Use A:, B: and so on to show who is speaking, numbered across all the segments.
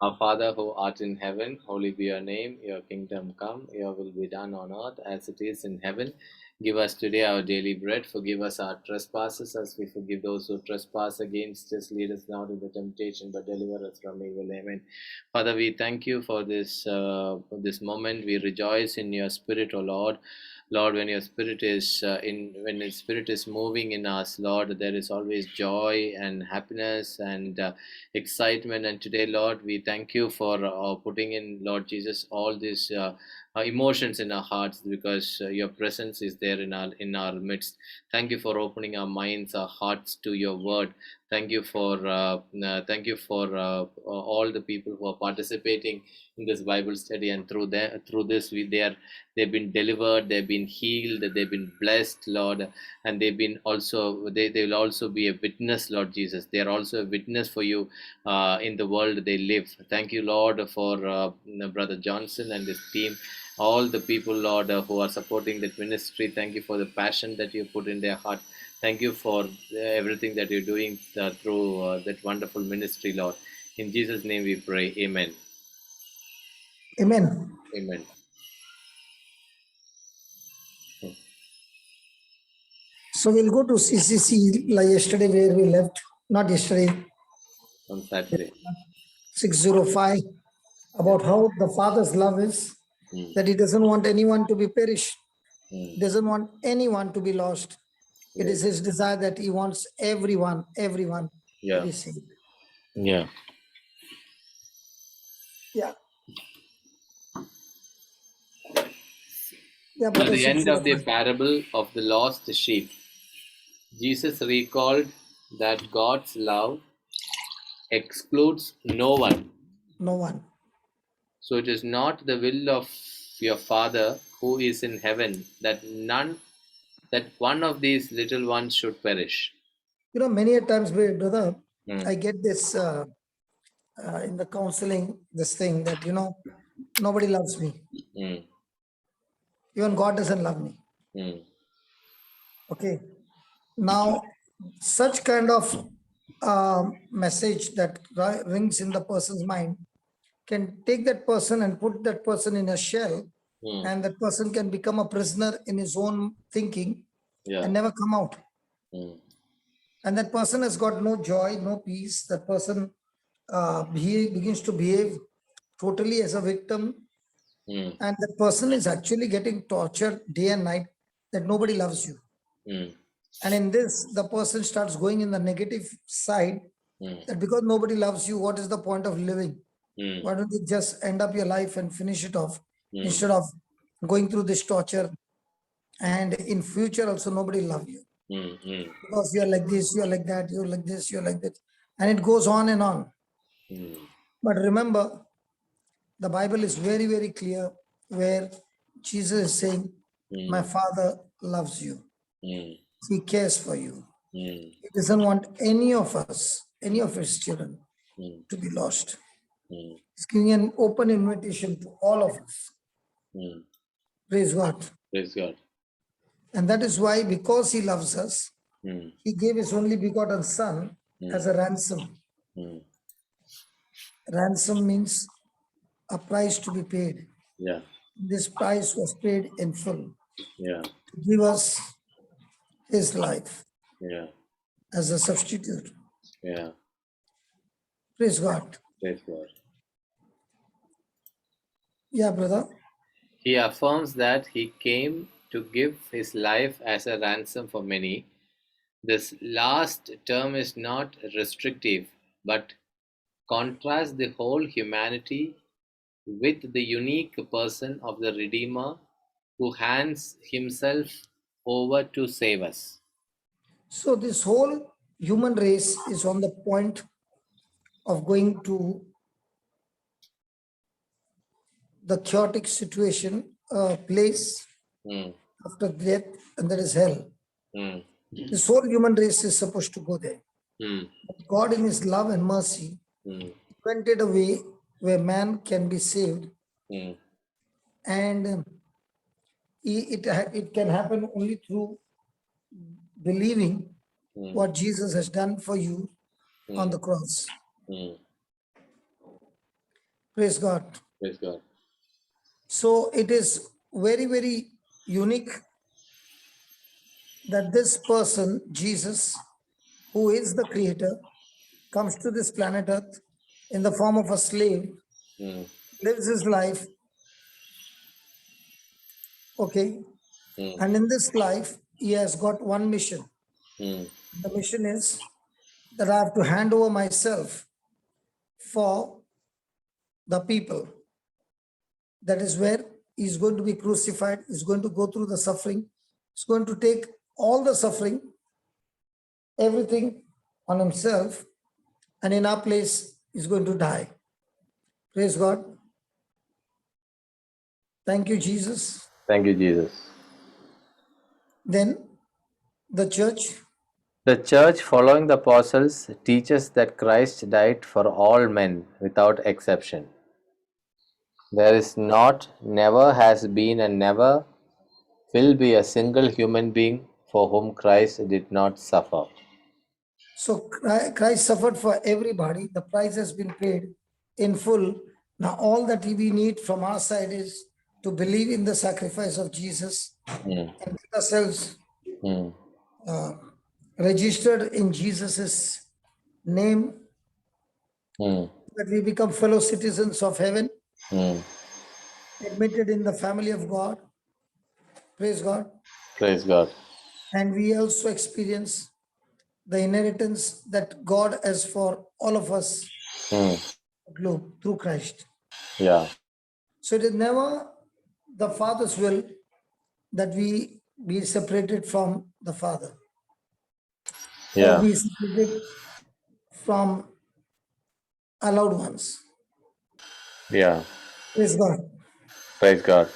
A: Our Father who art in heaven, holy be your name. Your kingdom come, your will be done on earth as it is in heaven. Give us today our daily bread. Forgive us our trespasses as we forgive those who trespass against us. Lead us not into temptation, but deliver us from evil. Amen. Father, we thank you for this moment. We rejoice in your spirit, O Lord. Lord, when your spirit is when the spirit is moving in us, Lord, there is always joy and happiness and excitement. And today, Lord, we thank you for putting in, Lord Jesus, all these emotions in our hearts because your presence is there in our midst. Thank you for opening our minds, our hearts to your word. Thank you for all the people who are participating in this Bible study, and through this they've been delivered, they've been healed, they've been blessed, Lord, and they will also be a witness, Lord Jesus. They are also a witness for you in the world they live. Thank you, Lord, for Brother Johnson and his team, all the people, Lord, who are supporting that ministry. Thank you for the passion that you put in their heart. Thank you for everything that you're doing through that wonderful ministry, Lord. In Jesus' name we pray. Amen.
B: Amen.
A: Amen.
B: So we'll go to CCC like yesterday where we left, not yesterday,
A: On Saturday.
B: 605, about how the Father's love is, that he doesn't want anyone to be perished. He doesn't want anyone to be lost. It is his desire that he wants everyone to
A: Yeah.
B: be saved.
A: Yeah.
B: Yeah. Yeah,
A: At
B: brother,
A: the end of the
B: 605.
A: parable of the lost sheep, Jesus recalled that God's love excludes no one.
B: No one.
A: So it is not the will of your Father who is in heaven that one of these little ones should perish.
B: You know, many a times, brother,
A: Hmm.
B: I get this in the counseling, this thing that, nobody loves me.
A: Hmm.
B: Even God doesn't love me.
A: Hmm.
B: Okay. Now, such kind of message that rings in the person's mind can take that person and put that person in a shell,
A: Hmm.
B: and that person can become a prisoner in his own thinking
A: Yeah.
B: and never come out.
A: Hmm.
B: And that person has got no joy, no peace. That person he begins to behave totally as a victim,
A: Hmm.
B: and that person is actually getting tortured day and night, that nobody loves you.
A: Hmm.
B: And in this, the person starts going in the negative side,
A: Hmm.
B: that because nobody loves you, what is the point of living?
A: Hmm.
B: Why don't you just end up your life and finish it off,
A: Hmm.
B: instead of going through this torture? And in future also nobody love you,
A: Hmm. Hmm.
B: because you're like this, you're like that, you're like this, you're like that. And it goes on and on.
A: Hmm.
B: But remember, the Bible is very, very clear, where Jesus is saying, my Father loves you.
A: Hmm.
B: He cares for you.
A: Hmm.
B: He doesn't want any of us, any of his children,
A: Hmm.
B: to be lost.
A: Hmm.
B: He's giving an open invitation to all of us.
A: Hmm.
B: Praise God.
A: Praise God.
B: And that is why, because he loves us,
A: Hmm.
B: he gave his only begotten Son as a ransom.
A: Hmm.
B: Ransom means a price to be paid.
A: Yeah.
B: This price was paid in full
A: Yeah.
B: to give us his life
A: Yeah.
B: as a substitute.
A: Yeah.
B: Praise God.
A: Praise God.
B: Yeah, brother.
A: He affirms that he came to give his life as a ransom for many. This last term is not restrictive, but contrasts the whole humanity with the unique person of the Redeemer who hands himself over to save us.
B: So this whole human race is on the point of going to the chaotic situation, place
A: Mm,
B: after death, and that is hell.
A: mm,
B: This whole human race is supposed to go there.
A: mm,
B: God, in his love and mercy,
A: mm,
B: invented a way where man can be saved,
A: mm,
B: and it can happen only through believing
A: mm,
B: what Jesus has done for you on
A: mm,
B: the cross.
A: mm,
B: Praise God.
A: Praise God.
B: So it is very, very unique that this person, Jesus, who is the creator, comes to this planet Earth in the form of a slave, lives his life, okay? And in this life, he has got one mission. The mission is that I have to hand over myself for the people. That is where he's going to be crucified, he's going to go through the suffering, he's going to take all the suffering, everything on himself, and in our place, he's going to die. Praise God. Thank you, Jesus.
A: Thank you, Jesus.
B: Then the church,
A: The church, following the apostles, teaches that Christ died for all men without exception. There is not, never has been, and never will be a single human being for whom Christ did not suffer.
B: so Christ suffered for everybody. The price has been paid in full. Now, all that we need from our side is to believe in the sacrifice of Jesus and get ourselves registered in Jesus's name, that we become fellow citizens of heaven, admitted in the family of God. Praise God.
A: Praise God.
B: And we also experience the inheritance that God has for all of us globe through Christ.
A: Yeah.
B: So it is never the Father's will that we be separated from the Father.
A: Yeah.
B: Or be separated from our loved ones.
A: Yeah.
B: Praise God.
A: Praise God.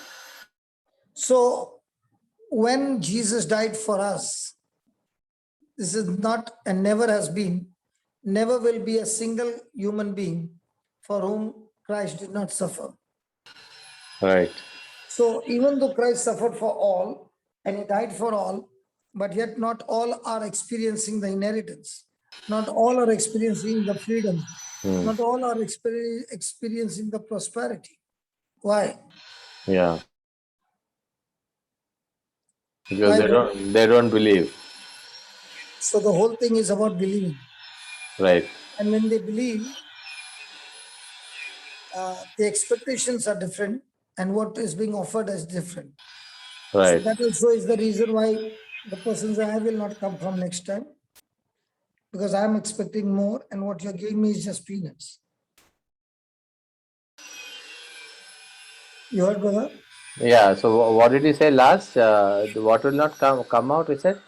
B: So when Jesus died for us, this is not and never has been, never will be a single human being for whom Christ did not suffer.
A: Right.
B: So even though Christ suffered for all and he died for all, but yet not all are experiencing the inheritance. Not all are experiencing the freedom. Not all are experiencing the prosperity. Why?
A: Yeah. Because
B: Why?
A: they don't believe.
B: So the whole thing is about believing.
A: Right.
B: And when they believe, the expectations are different and what is being offered is different. So
A: Right.
B: that also is the reason why the person says, I will not come from next time because I'm expecting more and what you're giving me is just peanuts. You heard, brother?
A: Yeah. So what did he say last? What will not come out? He said.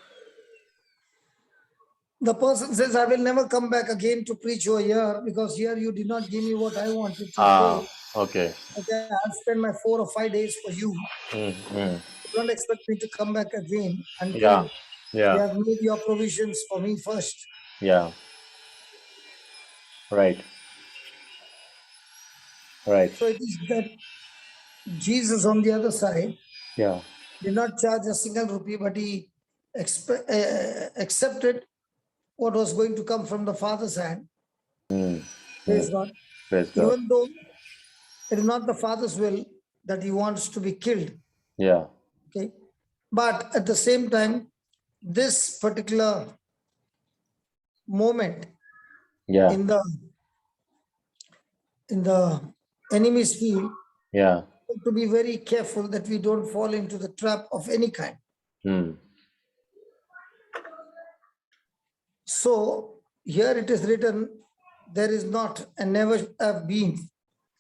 B: The person says, I will never come back again to preach over here because here you did not give me what I wanted to pay.
A: Okay.
B: Okay, I'll spend my 4 or 5 days for you. Don't expect me to come back again until
A: Yeah.
B: you
A: Yeah.
B: have made your provisions for me first.
A: Yeah. Right. Right.
B: So it is that Jesus on the other side
A: Yeah.
B: did not charge a single rupee, but he accepted what was going to come from the Father's hand. Praise God.
A: Praise God.
B: Even though it is not the Father's will that he wants to be killed.
A: Yeah.
B: Okay. But at the same time, this particular moment
A: Yeah.
B: in the enemy's field,
A: Yeah.
B: to be very careful that we don't fall into the trap of any kind. So here it is written, there is not and never have been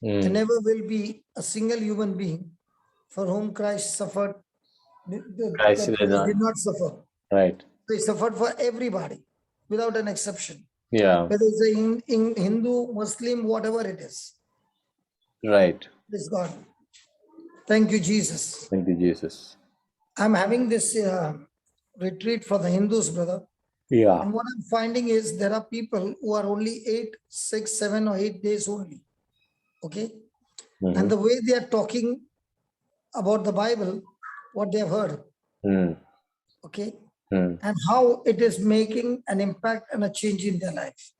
B: and never will be a single human being for whom Christ suffered.
A: Christ
B: Did not suffer.
A: Right.
B: He suffered for everybody without an exception.
A: Yeah.
B: Whether it's in Hindu, Muslim, whatever it is.
A: Right.
B: Praise God. Thank you, Jesus.
A: Thank you, Jesus.
B: I'm having this retreat for the Hindus, brother.
A: Yeah.
B: And what I'm finding is there are people who are only 8, 6, 7 or 8 days only. Okay. And the way they are talking about the Bible, what they have heard. Okay. And how it is making an impact and a change in their life.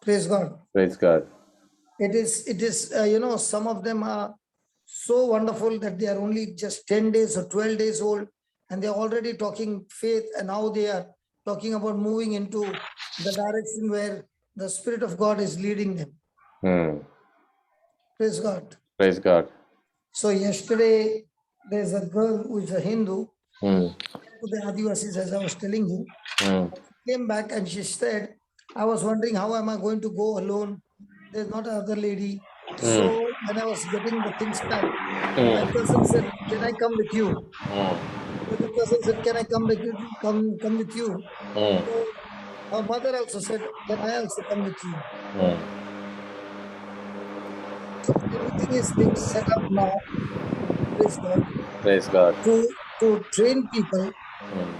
B: Praise God.
A: Praise God.
B: It is, some of them are so wonderful that they are only just 10 days or 12 days old, and they're already talking faith, and now they are talking about moving into the direction where the Spirit of God is leading them.
A: Hmm.
B: Praise God.
A: Praise God.
B: So yesterday, there's a girl who is a Hindu,
A: Hmm.
B: to the Adivasis, as I was telling you.
A: Hmm.
B: She came back and she said, I was wondering how am I going to go alone? There's not another lady. So when I was getting the things packed, my cousin said, can I come with you? So the cousin said, can I come with you? Come with you?
A: Hmm.
B: So her mother also said, can I also come with you?
A: Hmm.
B: So everything is being set up now, praise God,
A: Praise God.
B: to train people
A: Hmm.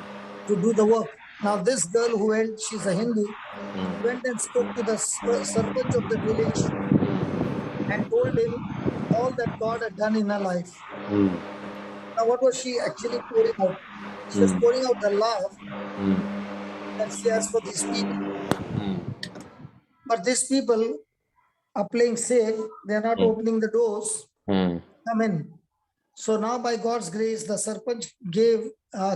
B: to do the work. Now this girl who went, she's a Hindu, went and spoke to the sarpanch of the village and told him all that God had done in her life.
A: Hmm.
B: Now, what was she actually pouring out? She was
A: Hmm.
B: pouring out the love
A: Hmm.
B: that she has for these people.
A: Hmm.
B: But these people are playing safe. They are not opening the doors.
A: Hmm.
B: Come in. So now, by God's grace, the sarpanch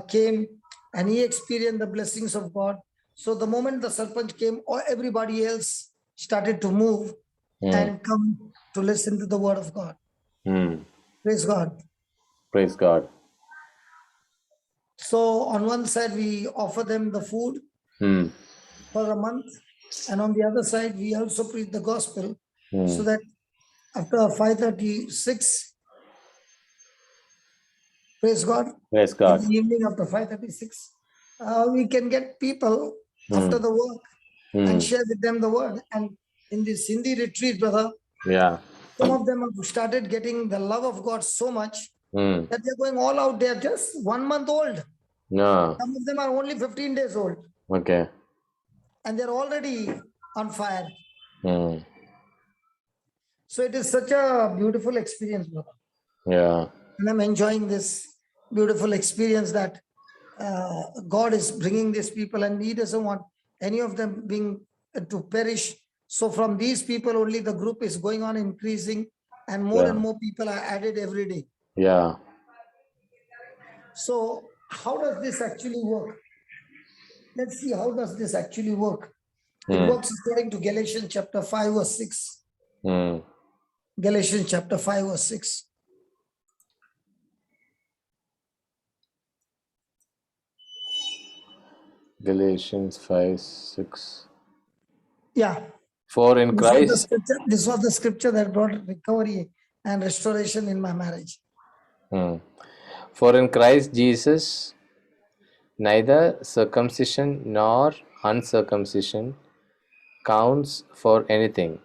B: came and he experienced the blessings of God. So the moment the sarpanch came, everybody else started to move and come to listen to the word of God.
A: Hmm.
B: Praise God.
A: Praise God.
B: So on one side, we offer them the food
A: Hmm.
B: for a month. And on the other side, we also preach the gospel so that after 5:36, praise God,
A: Praise
B: in
A: God.
B: the evening after 5:36, we can get people after the work and share with them the word. And in this Hindi retreat, brother,
A: Yeah.
B: some of them have started getting the love of God so much
A: Hmm.
B: that they're going all out. They're just 1 month old.
A: No.
B: Some of them are only 15 days old.
A: Okay.
B: And they're already on fire.
A: Hmm.
B: So it is such a beautiful experience, brother.
A: Yeah.
B: And I'm enjoying this beautiful experience that God is bringing these people, and He doesn't want any of them being to perish. So from these people only, the group is going on increasing, and more people are added every day.
A: Yeah.
B: So how does this actually work? Let's see, how does this actually work? It works according to Galatians chapter 5 verse 6.
A: Hmm.
B: Galatians chapter 5 verse 6.
A: Galatians 5:6.
B: Yeah.
A: For in Christ.
B: This was the scripture that brought recovery and restoration in my marriage.
A: For in Christ Jesus, neither circumcision nor uncircumcision counts for anything.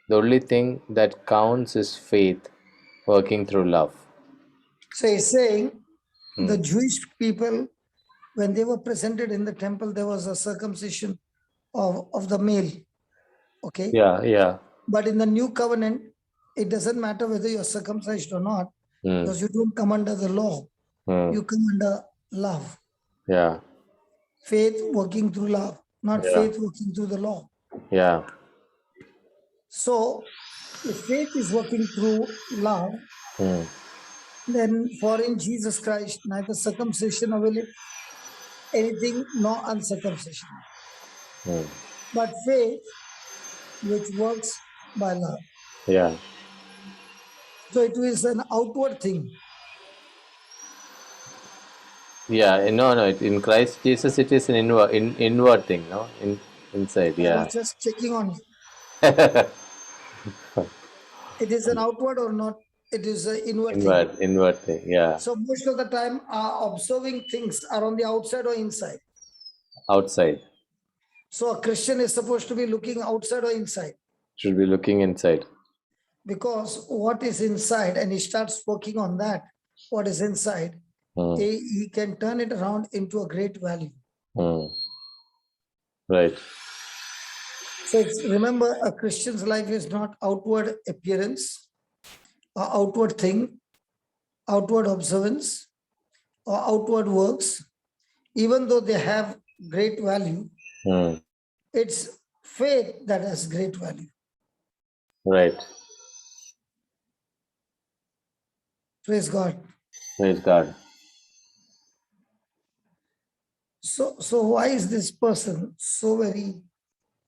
A: The only thing that counts is faith working through love.
B: So he's saying the Jewish people, when they were presented in the temple, there was a circumcision of the male. Okay.
A: Yeah, yeah.
B: But in the new covenant, it doesn't matter whether you're circumcised or not, because you don't come under the law. You come under love.
A: Yeah.
B: Faith working through love, not faith working through the law.
A: Yeah.
B: So if faith is working through love, then for in Jesus Christ, neither circumcision availeth anything nor uncircumcision, but faith which works by love.
A: Yeah.
B: So it is an outward thing.
A: Yeah. No, no. In Christ Jesus, it is an inward thing, no? Inside.
B: I
A: Yeah.
B: was just checking on you. It is an outward or not? It is an inward thing.
A: Inward thing. Yeah.
B: So most of the time, our observing things are on the outside or inside.
A: Outside.
B: So a Christian is supposed to be looking outside or inside.
A: Should be looking inside.
B: Because what is inside, and he starts working on that, what is inside, he can turn it around into a great value.
A: Right.
B: So remember, a Christian's life is not outward appearance, or outward thing, outward observance, or outward works. Even though they have great value, it's faith that has great value.
A: Right.
B: Praise God.
A: Praise God.
B: So why is this person so very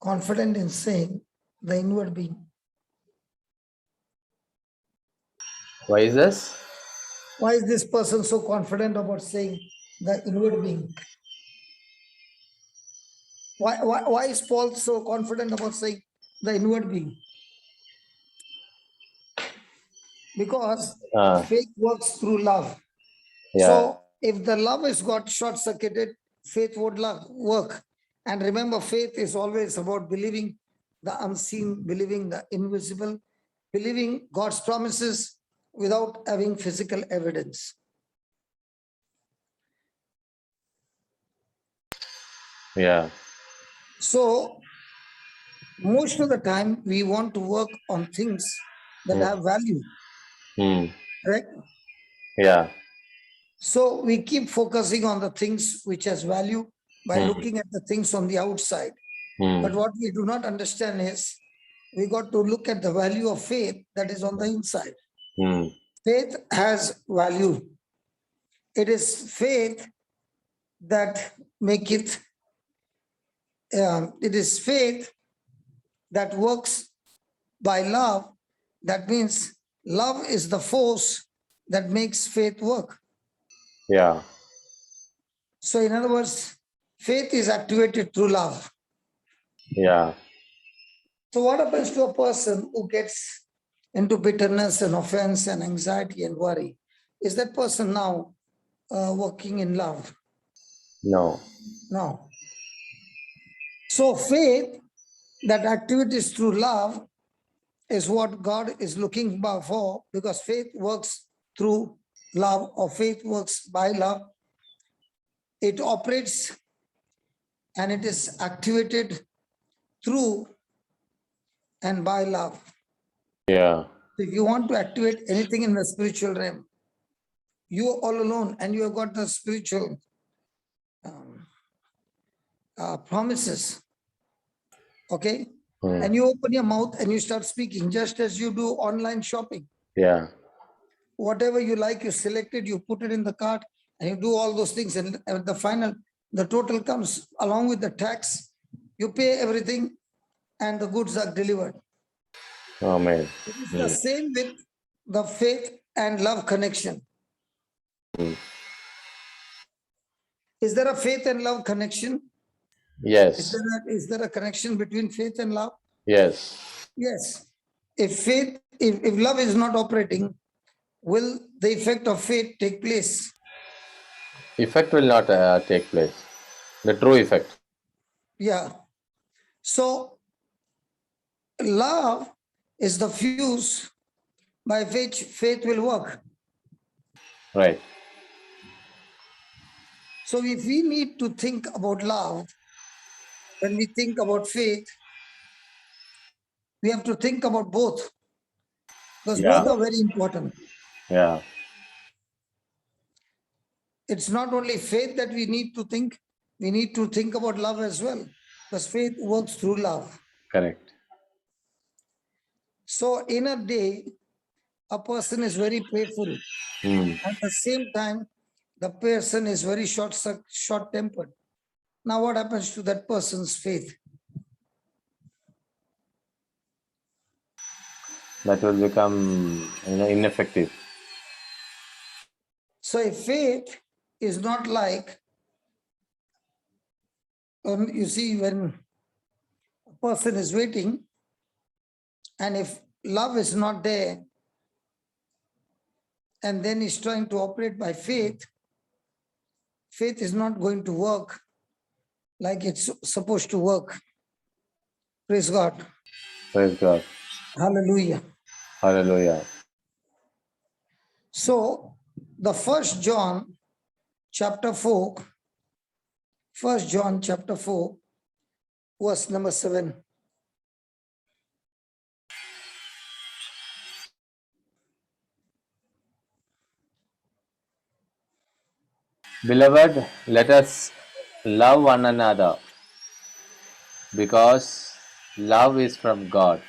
B: confident in saying the inward being?
A: Why is this?
B: Why is this person so confident about saying the inward being? Why is Paul so confident about saying the inward being? Because faith works through love.
A: Yeah.
B: So if the love is got short-circuited, faith would work. And remember, faith is always about believing the unseen, believing the invisible, believing God's promises without having physical evidence.
A: Yeah.
B: So most of the time we want to work on things that have value, correct?
A: Yeah.
B: So we keep focusing on the things which has value by looking at the things on the outside. But what we do not understand is we got to look at the value of faith that is on the inside. Faith has value. It is faith that maketh, it is faith that works by love. That means love is the force that makes faith work.
A: Yeah.
B: So in other words, faith is activated through love.
A: Yeah.
B: So what happens to a person who gets into bitterness and offense and anxiety and worry? Is that person now working in love?
A: No.
B: No. So faith that activities through love is what God is looking for, because faith works through love, or faith works by love. It operates and it is activated through and by love.
A: Yeah.
B: If you want to activate anything in the spiritual realm, you are all alone and you have got the spiritual promises, okay? And you open your mouth and you start speaking, just as you do online shopping.
A: Yeah.
B: Whatever you like, you select it, you put it in the cart, and you do all those things. And at the final, the total comes along with the tax. You pay everything and the goods are delivered.
A: Amen.
B: It is the same with the faith and love connection. Is there a faith and love connection?
A: Yes.
B: Is there a connection between faith and love?
A: Yes.
B: Yes. If love is not operating, will the effect of faith take place?
A: Effect will not take place. The true effect.
B: Yeah. So love is the fuse by which faith will work.
A: Right.
B: So if we need to think about love, when we think about faith, we have to think about both, because both are very important.
A: Yeah.
B: It's not only faith that we need to think about love as well, because faith works through love.
A: Correct.
B: So in a day, a person is very prayerful. At the same time, the person is very short-tempered. Now what happens to that person's faith?
A: That will become ineffective.
B: So if faith is not like, you see, when a person is waiting, and if love is not there, and then he's trying to operate by faith, faith is not going to work like it's supposed to work. Praise God.
A: Praise God.
B: Hallelujah.
A: Hallelujah.
B: So the 1 John chapter 4, verse number 7.
A: Beloved, let us love one another, because love is from God.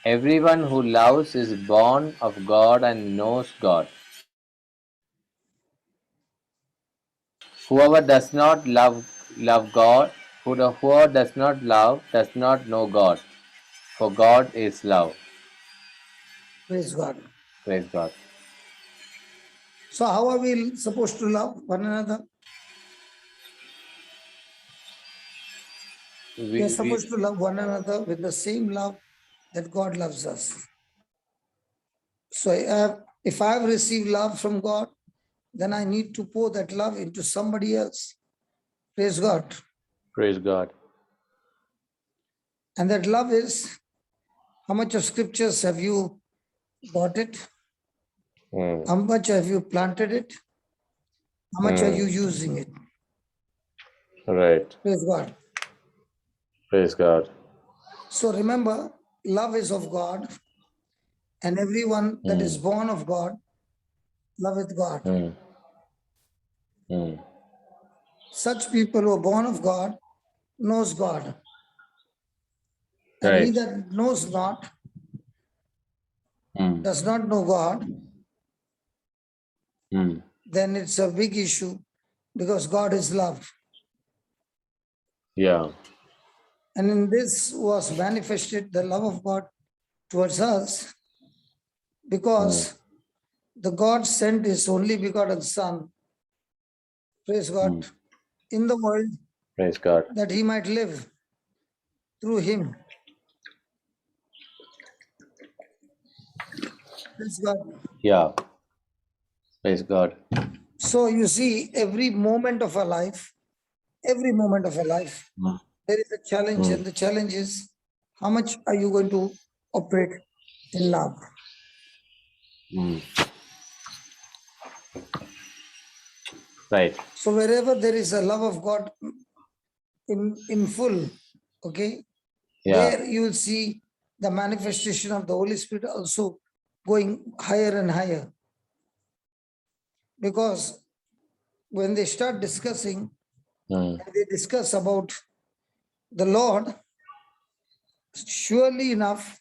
A: Everyone who loves is born of God and knows God. Whoever does not love God, whoever does not love does not know God, for God is love.
B: Praise God.
A: Praise God.
B: So how are we supposed to love one another? We are supposed to love one another with the same love that God loves us. So if I have received love from God, then I need to pour that love into somebody else. Praise God.
A: Praise God.
B: And that love is, how much of scriptures have you got it? How much have you planted it? How much are you using it?
A: Right.
B: Praise God.
A: Praise God.
B: So remember, love is of God, and everyone that is born of God loveth God. Such people who are born of God knows God. And he that knows not, does not know God, then it's a big issue because God is love.
A: Yeah.
B: And in this was manifested the love of God towards us because the God sent his only begotten Son, praise God, in the world
A: Praise God.
B: that he might live through him. Praise God.
A: Yeah. Praise God.
B: So you see, every moment of our life, there is a challenge, and the challenge is how much are you going to operate in love?
A: Right.
B: So wherever there is a love of God in full, okay, there you will see the manifestation of the Holy Spirit also going higher and higher. Because when they start discussing, they discuss about the Lord, surely enough,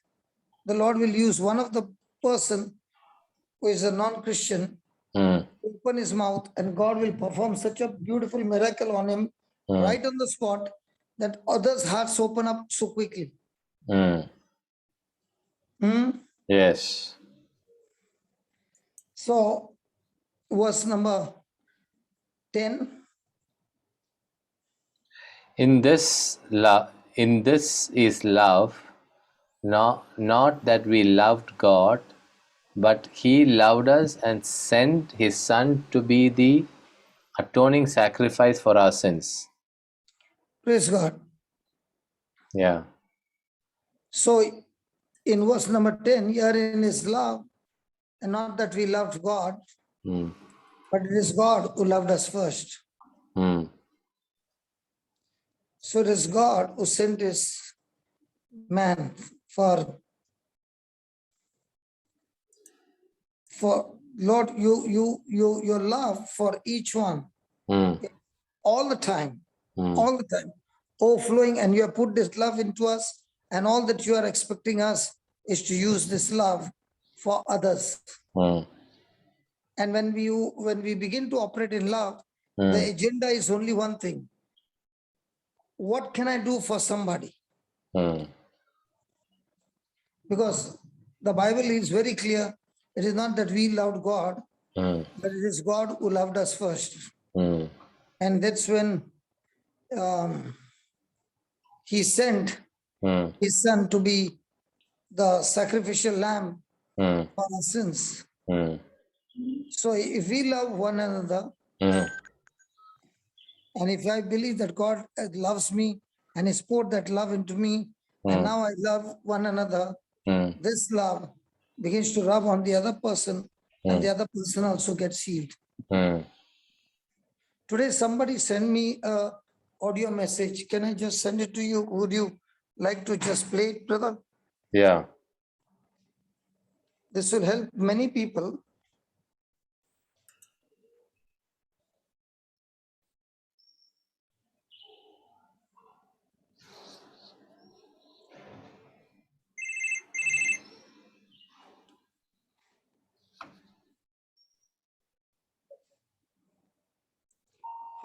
B: the Lord will use one of the person who is a non-Christian, open his mouth, and God will perform such a beautiful miracle on him right on the spot that others' hearts open up so quickly.
A: Yes.
B: So, verse number 10.
A: In this is love, not that we loved God, but he loved us and sent his Son to be the atoning sacrifice for our sins.
B: Praise God.
A: Yeah.
B: So, in verse number 10, herein is love, and not that we loved God, but it is God who loved us first. So it is God who sent his man for Lord, your love for each one all the time, overflowing, and you have put this love into us, and all that you are expecting us is to use this love for others. And when we begin to operate in love, the agenda is only one thing. What can I do for somebody? Because the Bible is very clear. It is not that we loved God, but it is God who loved us first. And that's when he sent his Son to be the sacrificial lamb for our sins. So if we love one another, and if I believe that God loves me and He poured that love into me, and now I love one another, this love begins to rub on the other person, and the other person also gets healed. Today, somebody sent me a audio message. Can I just send it to you? Would you like to just play it, brother?
A: Yeah.
B: This will help many people.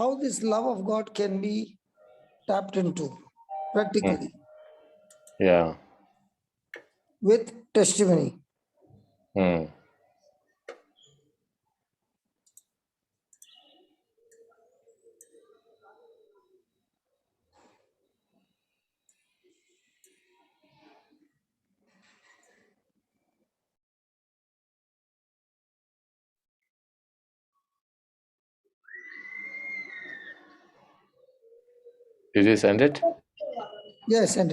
B: how this love of God can be tapped into practically
A: Yeah.
B: with testimony.
A: Mm. Did you send it?
B: Yes, and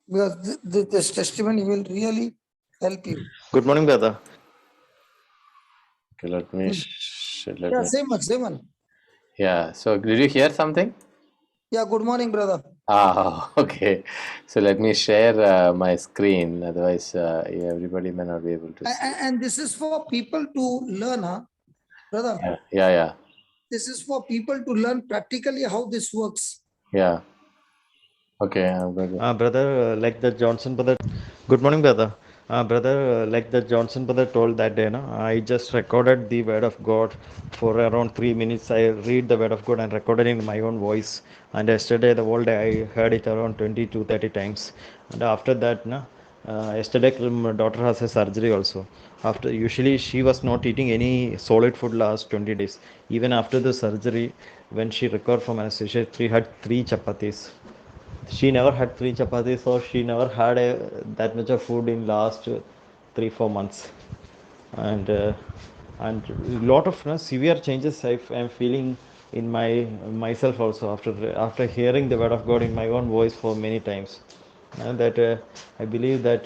B: because this testimony will really help you.
C: Good morning, brother.
A: Okay, let me.
B: Yeah, same one.
A: Yeah. So, did you hear something?
B: Yeah, good morning, brother.
A: Ah, okay. So let me share my screen. Otherwise, everybody may not be able to see.
B: And this is for people to learn, huh? Brother,
A: Yeah, yeah, yeah.
B: this is for people to learn practically how this works.
A: Yeah. Okay, I'm going to.
C: Brother, like the Johnson brother. Good morning, brother. Brother, like the Johnson brother told that day, no? I just recorded the word of God for around 3 minutes. I read the word of God and recorded in my own voice. And yesterday, the whole day, I heard it around 20 to 30 times. And after that, no, yesterday, my daughter has a surgery also. After usually she was not eating any solid food last 20 days. Even after the surgery, when she recovered from anesthesia, she had 3 chapatis. She never had 3 chapatis, or she never had that much of food in last 3 4 months. And uh, and lot of severe changes I'm feeling in myself also, after hearing the word of God in my own voice for many times. And that I believe that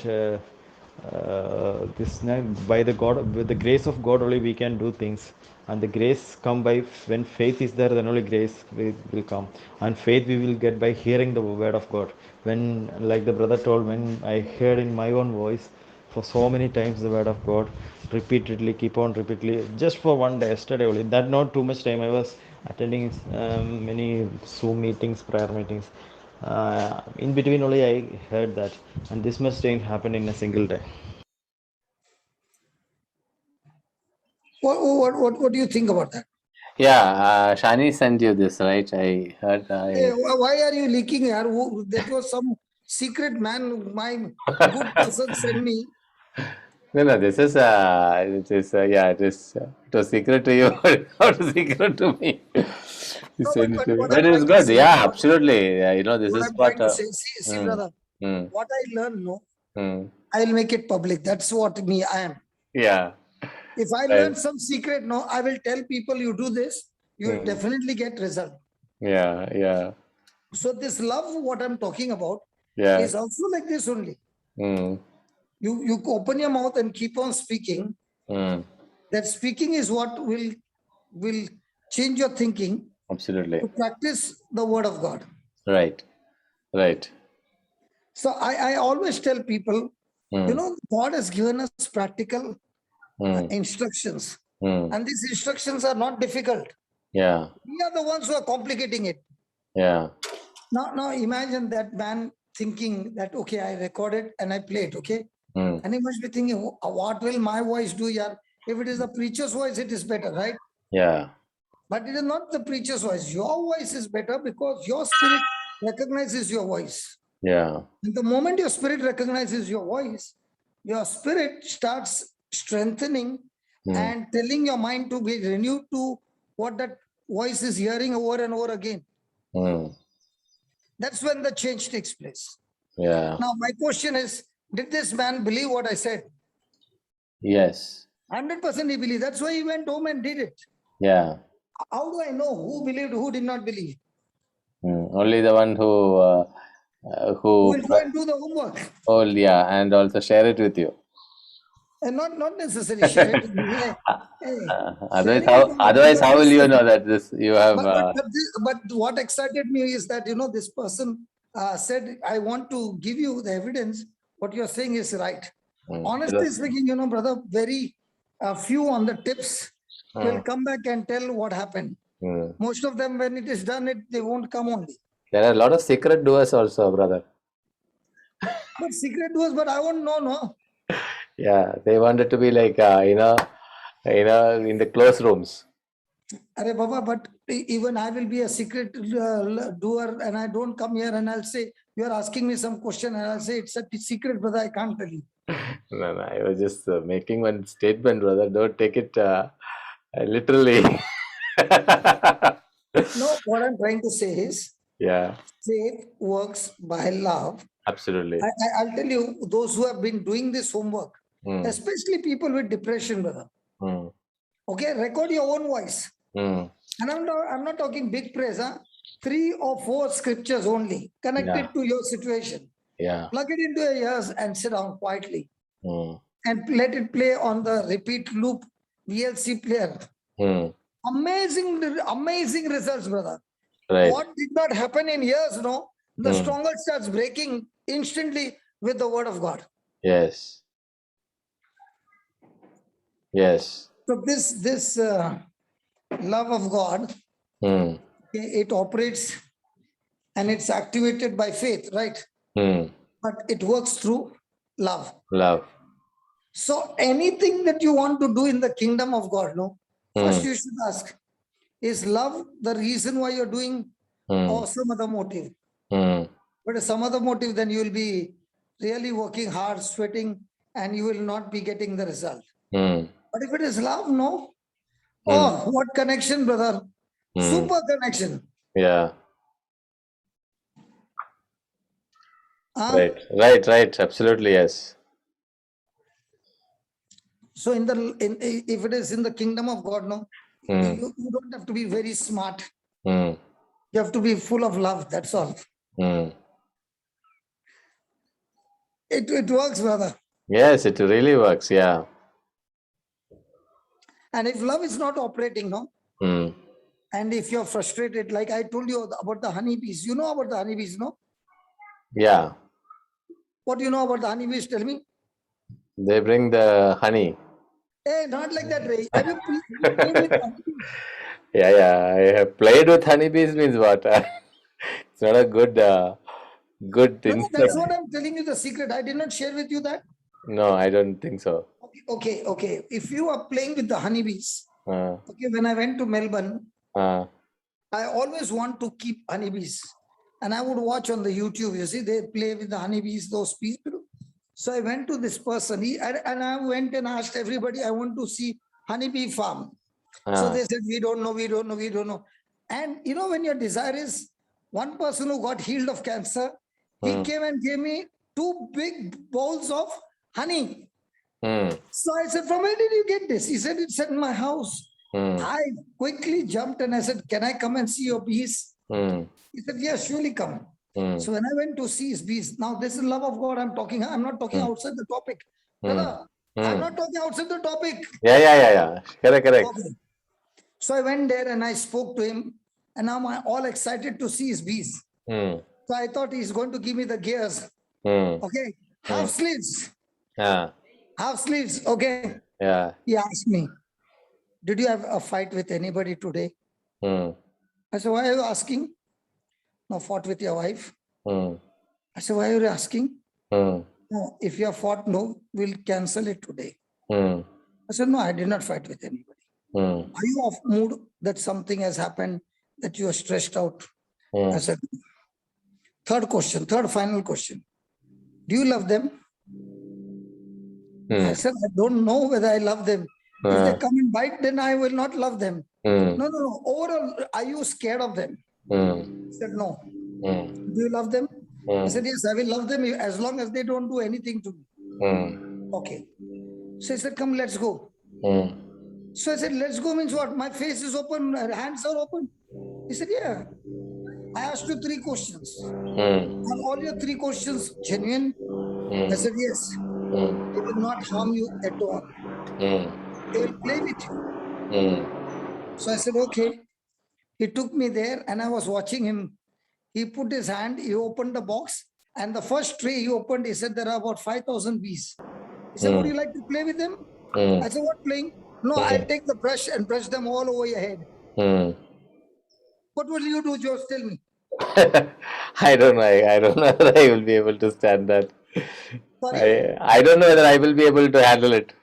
C: this by the God, with the grace of God only we can do things. And the grace come by, when faith is there, then only grace will come. And faith we will get by hearing the word of God. When, like the brother told, when I heard in my own voice for so many times the word of God, repeatedly, keep on repeatedly, just for one day, yesterday only, that not too much time, I was attending many Zoom meetings, prayer meetings. In between only I heard that, and this much change happened in a single day.
B: What do you think about that?
A: Yeah, Shani sent you this, right? I heard.
B: Hey, why are you leaking here? That was some secret man, my good person sent me.
A: No, no, this is it is yeah, it was secret to you, not secret to me. He
B: No,
A: sent it
B: but
A: to me,
B: what
A: but
B: I'm
A: it's
B: trying to
A: good.
B: say,
A: Yeah, absolutely. Yeah, this
B: what
A: is
B: I'm
A: what.
B: trying to say, see,
A: Mm,
B: brother,
A: mm,
B: what I learn, no,
A: mm,
B: I'll make it public. That's what me I am.
A: yeah,
B: If I
A: right.
B: learn some secret, no, I will tell people you do this, you will
A: Mm,
B: definitely get result.
A: yeah, yeah,
B: So this love, what I'm talking about,
A: yeah.
B: is also like this only.
A: Mm,
B: You open your mouth and keep on speaking.
A: mm,
B: That speaking is what will change your thinking
A: absolutely.
B: to practice the word of God.
A: Right, right.
B: So I always tell people,
A: Mm,
B: God has given us practical
A: mm,
B: instructions,
A: mm,
B: and these instructions are not difficult.
A: yeah,
B: We are the ones who are complicating it.
A: yeah.
B: Now imagine that man thinking that, okay, I recorded and I played, okay?
A: Mm,
B: And he must be thinking, what will my voice do here? If it is the preacher's voice, it is better, right?
A: yeah,
B: But it is not the preacher's voice. Your voice is better because your spirit recognizes your voice.
A: yeah.
B: And the moment your spirit recognizes your voice, your spirit starts strengthening
A: Mm,
B: and telling your mind to be renewed to what that voice is hearing over and over again.
A: mm,
B: That's when the change takes place.
A: yeah.
B: Now, my question is, did this man believe what I said?
A: Yes.
B: 100% he believed. That's why he went home and did it.
A: Yeah.
B: How do I know who believed, who did not believe?
A: Only the one
B: Who
A: who
B: will go and do the homework?
A: hold, yeah, and also share it with you.
B: And not necessarily share it with me. Hey,
A: Otherwise,
B: sharing it on the
A: how will
B: purpose.
A: you know that this you have?
B: But what excited me is that this person said, I want to give you the evidence. What you're saying is right. Honestly speaking, brother, very few on the tips will come back and tell what happened. Most of them, when it is done, they won't come only.
A: There are a lot of secret doers also, brother.
B: But secret was, but I won't know, no.
A: Yeah, they wanted to be like, in the closed rooms.
B: Arey Baba, but even I will be a secret doer and I don't come here and I'll say, you are asking me some question and I'll say, it's a secret, brother, I can't tell you.
A: No, I was just making one statement, brother. Don't take it literally.
B: No, what I'm trying to say is,
A: Yeah,
B: faith works by love.
A: absolutely.
B: I'll tell you, those who have been doing this homework, especially people with depression, brother.
A: Mm,
B: Okay, record your own voice.
A: mm,
B: And I'm not talking big praise, huh? 3 or 4 scriptures only connected to your situation.
A: yeah.
B: Plug it into your ears and sit down quietly
A: Mm,
B: and let it play on the repeat loop VLC player.
A: mm,
B: Amazing results, brother.
A: right.
B: What did not happen in years, no? The stronghold starts breaking instantly with the word of God.
A: Yes. Yes.
B: So this love of God,
A: Mm,
B: it operates and it's activated by faith, right?
A: mm,
B: But it works through love.
A: love.
B: So anything that you want to do in the kingdom of God, no? First you should ask, is love the reason why you're doing or some other motive?
A: Mm,
B: But if some other motive, then you will be really working hard, sweating, and you will not be getting the result.
A: mm,
B: But if it is love, no. Oh, what connection, brother. Super connection.
A: yeah.
B: Huh?
A: Right. Absolutely, yes.
B: So if it is in the kingdom of God, no, you don't have to be very smart.
A: Mm,
B: You have to be full of love. That's all.
A: mm.
B: It works, brother.
A: Yes, it really works. Yeah.
B: And if love is not operating, no,
A: Mm,
B: and if you're frustrated, like I told you about the honeybees, you know about the honeybees, no?
A: yeah.
B: What do you know about the honeybees? Tell me.
A: They bring the honey.
B: Hey, not like that, Ray. Have you played with honeybees?
A: Yeah. I have played with honeybees means what? It's not a good
B: No, that's
A: insect.
B: what I'm telling you the secret. I did not share with you that.
A: No, I don't think so.
B: Okay. If you are playing with the honeybees, okay, when I went to Melbourne,
A: Uh,
B: I always want to keep honeybees. And I would watch on the YouTube, you see, they play with the honeybees, those people. So I went to this person, and I went and asked everybody, I want to see honeybee farm. So they said, we don't know. And you know, when your desire is, one person who got healed of cancer, he came and gave me 2 big bowls of honey. So I said, from where did you get this? He said, it's at my house. I quickly jumped and I said, can I come and see your bees? He said, yes, surely come. So when I went to see his bees, now this is love of God I'm talking. I'm not talking outside the topic. Brother, I'm not talking outside the topic.
A: Yeah. Correct.
B: Okay. So I went there and I spoke to him, and now I'm all excited to see his bees. So I thought he's going to give me the gears. Okay. Half sleeves.
A: Yeah.
B: Half sleeves. Okay.
A: Yeah.
B: He asked me, did you have a fight with anybody today? I said, why are you asking? No, fought with your wife. I said, why are you asking? No, if you have fought, no, we'll cancel it today. I said, no, I did not fight with anybody. Are you off mood that something has happened, that you are stressed out? I said, third final question. Do you love them? I said, I don't know whether I love them. If they come and bite, then I will not love them. No. Overall, are you scared of them? He said, no. Do you love them? I said, yes, I will love them as long as they don't do anything to me. Okay. So he said, come, let's go. So I said, let's go means what? My face is open, hands are open. He said, yeah. I asked you 3 questions. Are all your 3 questions genuine? I said, yes. They will not harm you at all. They will play with you. So I said, okay. He took me there and I was watching him. He put his hand, he opened the box, and the first tray he opened, he said, there are about 5,000 bees. He said, would you like to play with them? I said, what playing? No, I'll take the brush and brush them all over your head. What will you do, Josh? Tell me.
A: I don't know. I don't know whether I will be able to stand that.
B: Sorry?
A: I don't know whether I will be able to handle it.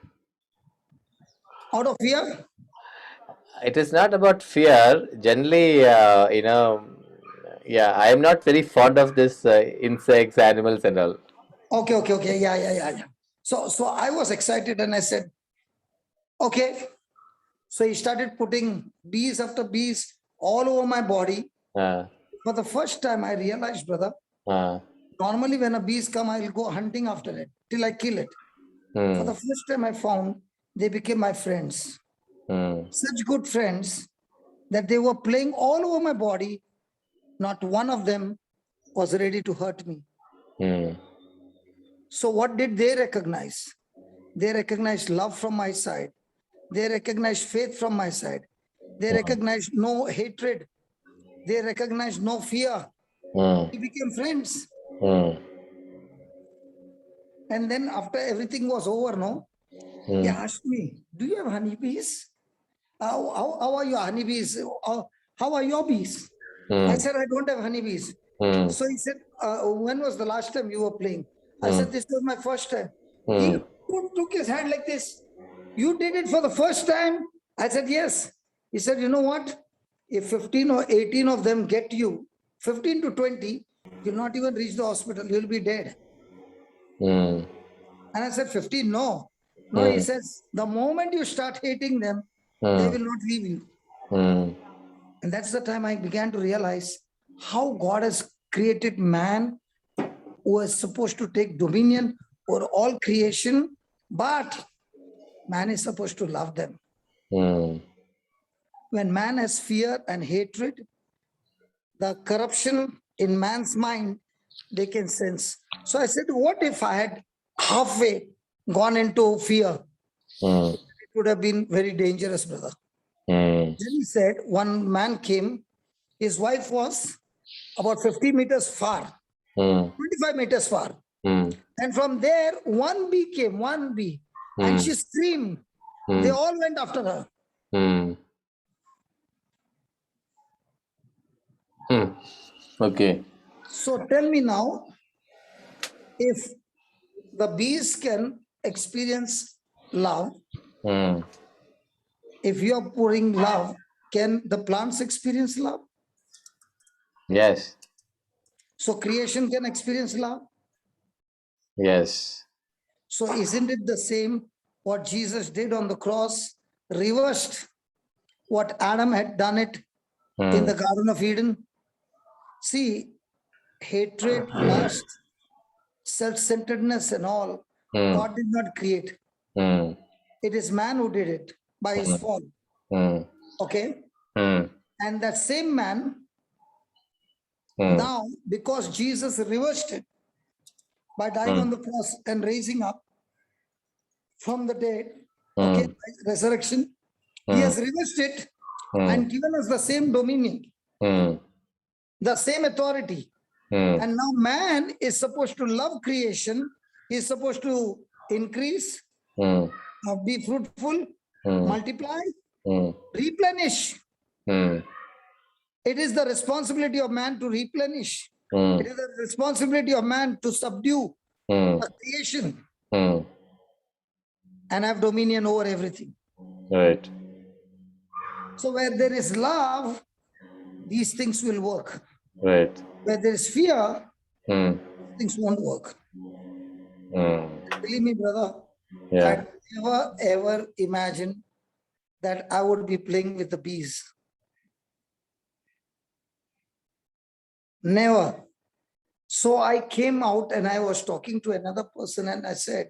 B: Out of fear?
A: It is not about fear. Generally, yeah, I am not very fond of this insects, animals, and all.
B: Okay. Yeah. So I was excited and I said, okay. So he started putting bees after bees all over my body.
A: Uh,
B: For the first time, I realized, brother,
A: uh,
B: normally when a bees come, I'll go hunting after it till I kill it. For the first time, I found they became my friends. Such good friends that they were playing all over my body. Not one of them was ready to hurt me. So what did they recognize? They recognized love from my side. They recognized faith from my side. They recognized no hatred. They recognized no fear. We became friends. And then after everything was over, no, he asked me, do you have honeybees? How are your honeybees? How are your bees? I said, I don't have honeybees. So he said, when was the last time you were playing? I said, this was my first time. He took his hand like this. You did it for the first time? I said, yes. He said, you know what? If 15 or 18 of them get you, 15 to 20, you'll not even reach the hospital. You'll be dead. And I said, 15, no. No, he says, the moment you start hating them, they will not leave you. And that's the time I began to realize how God has created man who is supposed to take dominion over all creation, but man is supposed to love them. When man has fear and hatred, the corruption in man's mind, they can sense. So I said, what if I had halfway gone into fear? It would have been very dangerous, brother. Then he said, one man came, his wife was about 50 meters far, 25 meters far. And from there, one bee came, and she screamed. They all went after her.
A: Okay.
B: So tell me now, if the bees can experience love, if you are pouring love, can the plants experience love?
A: Yes.
B: So creation can experience love?
A: Yes.
B: So isn't it the same what Jesus did on the cross, reversed what Adam had done it in the Garden of Eden? See, hatred, lust, self-centeredness and all, God did not create. It is man who did it by his fall. Okay? And that same man, now, because Jesus reversed it by dying on the cross and raising up from the dead, okay, resurrection, he has reversed it and given us the same dominion, the same authority. And now man is supposed to love creation. He is supposed to increase, be fruitful, multiply, replenish. It is the responsibility of man to replenish. It is the responsibility of man to subdue the creation and have dominion over everything.
A: Right.
B: So where there is love, these things will work.
A: Right.
B: Where there is fear, things won't work. Believe me, brother,
A: Yeah.
B: I never ever imagined that I would be playing with the bees. Never. So I came out and I was talking to another person and I said,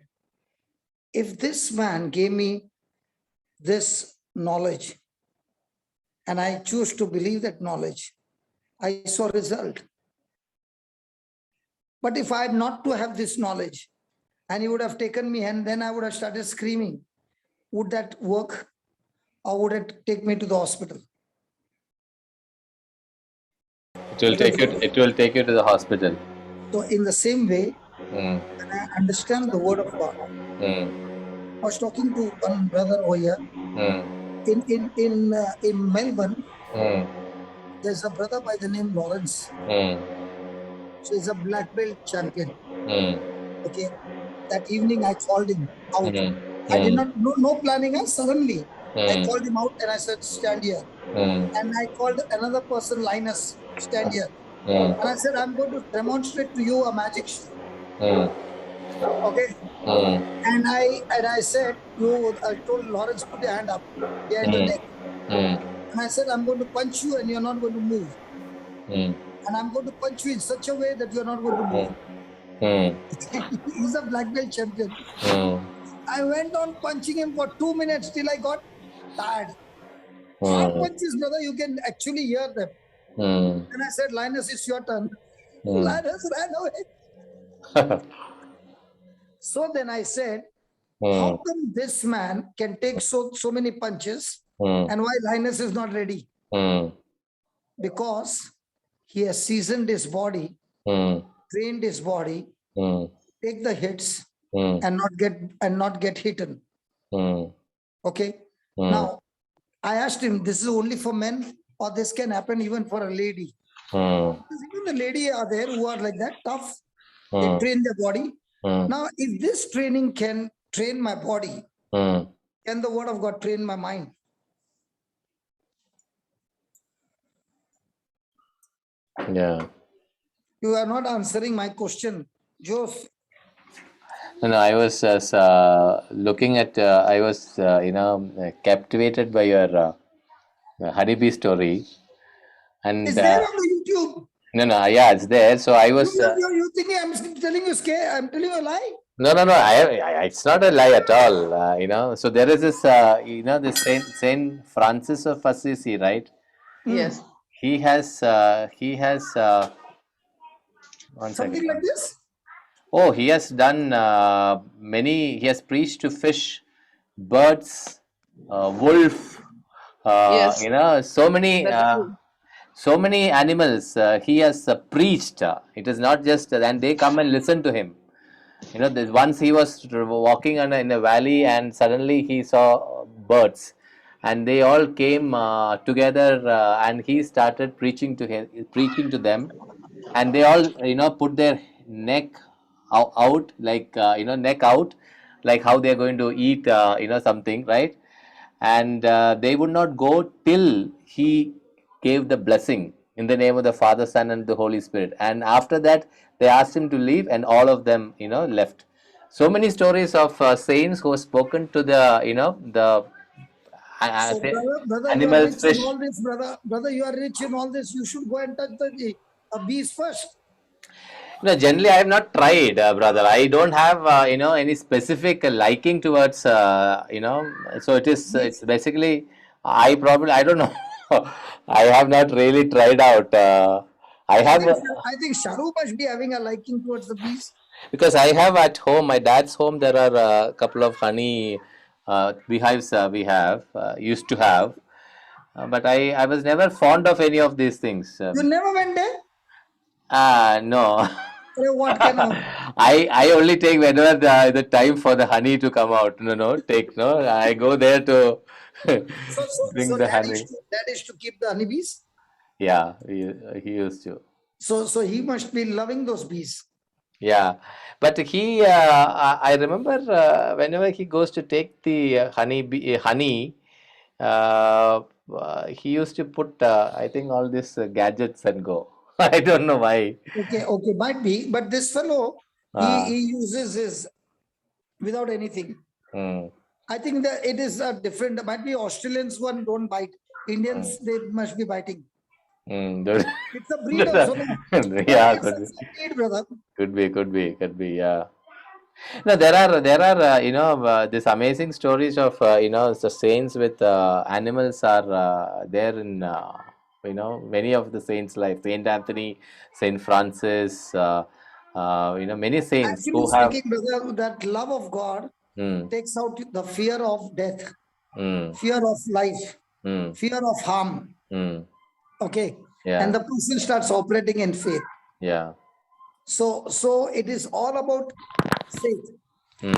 B: if this man gave me this knowledge and I choose to believe that knowledge, I saw result. But if I had not to have this knowledge and he would have taken me and then I would have started screaming, would that work or would it take me to the hospital?
A: It will take you to the hospital.
B: So in the same way, when I understand the word of God, I was talking to one brother over here in Melbourne. There's a brother by the name Lawrence. So he's a black belt champion. Okay. That evening I called him out. I did not know, no planning. Suddenly I called him out and I said, stand here. And I called another person, Linus, stand here. And I said, I'm going to demonstrate to you a magic show. Okay. And I said, I told Lawrence, put your hand up behind your neck. And I said, I'm going to punch you and you're not going to move. And I'm going to punch you in such a way that you're not going to move. He's a black belt champion. I went on punching him for 2 minutes till I got tired. Hard punches, brother, you can actually hear them. And I said, Linus, it's your turn. Linus ran away. So then I said, how come this man can take so many punches and why Linus is not ready? Because he has seasoned his body, trained his body, take the hits and not get hidden. Okay. Now I asked him, this is only for men or this can happen even for a lady? Because even the lady are there who are like that, tough. They train their body. Now, if this training can train my body, can the word of God train my mind?
A: Yeah.
B: You are not answering my question, Jose.
A: No, I was looking at, I was, captivated by your honeybee story. And
B: Is there on the YouTube?
A: no, yeah, it's there. So I was.
B: You thinking I'm telling you I'm telling you a lie?
A: No. It's not a lie at all. So there is this, this Saint Francis of Assisi, right?
D: Yes.
A: He has. One
B: Something
A: second.
B: like this?
A: Oh, he has done many. He has preached to fish, birds, wolf.
D: Yes.
A: So many.
D: That's true.
A: So many animals he has preached. It is not just, and they come and listen to him. Once he was walking in a valley and suddenly he saw birds, and they all came together, and he started preaching to them, and they all put their neck out like neck out, like how they are going to eat something, right? And they would not go till he gave the blessing in the name of the Father, Son, and the Holy Spirit. And after that, they asked him to leave, and all of them, left. So many stories of saints who have spoken to the, the
B: So, brother, you are
A: animals,
B: rich
A: fish.
B: in all this, brother. Brother, you are rich in all this. You should go and touch the bees first.
A: No, generally I have not tried, brother. I don't have any specific liking towards So it's basically I don't know. I have not really tried out. I have
B: I think Sharu must be having a liking towards the bees.
A: because I have at home, my dad's home, there are a couple of honey beehives we have used to have, but I was never fond of any of these things.
B: You never went there?
A: No.
B: What can
A: I only take whenever the time for the honey to come out. No. I go there to bring the honey.
B: That is to keep the honeybees?
A: Yeah, he used to.
B: So he must be loving those bees.
A: Yeah, but I remember whenever he goes to take the honey, he used to put, I think, all these gadgets and go. I don't know why.
B: Okay, might be. But this fellow, he uses his without anything. I think that it is a different. Might be Australians one don't bite. Indians they must be biting. It's a breed also.
A: Yeah,
B: it's a breed, brother.
A: Could be. Yeah. No, there are these amazing stories of the saints with animals are there in many of the saints like Saint Anthony, Saint Francis, many saints
B: Actually
A: who have
B: speaking, brother, that love of God takes out the fear of death, fear of life, fear of harm. Okay.
A: Yeah.
B: And the person starts operating in faith.
A: Yeah.
B: So it is all about faith.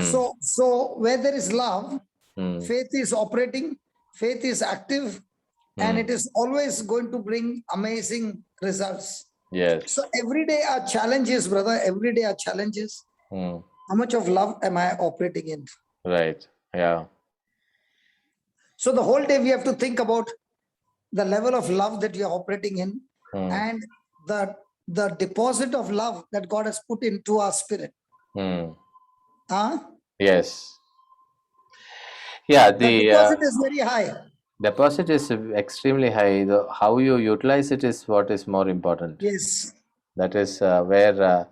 B: So where there is love, faith is operating, faith is active, and it is always going to bring amazing results.
A: Yes.
B: So every day our challenges, brother, every day our challenges. How much of love am I operating in?
A: Right. Yeah.
B: So the whole day we have to think about the level of love that you're operating in and the deposit of love that God has put into our spirit.
A: Yes. Yeah,
B: The deposit is very high.
A: deposit is extremely high. How you utilize it is what is more important.
B: Yes.
A: That is where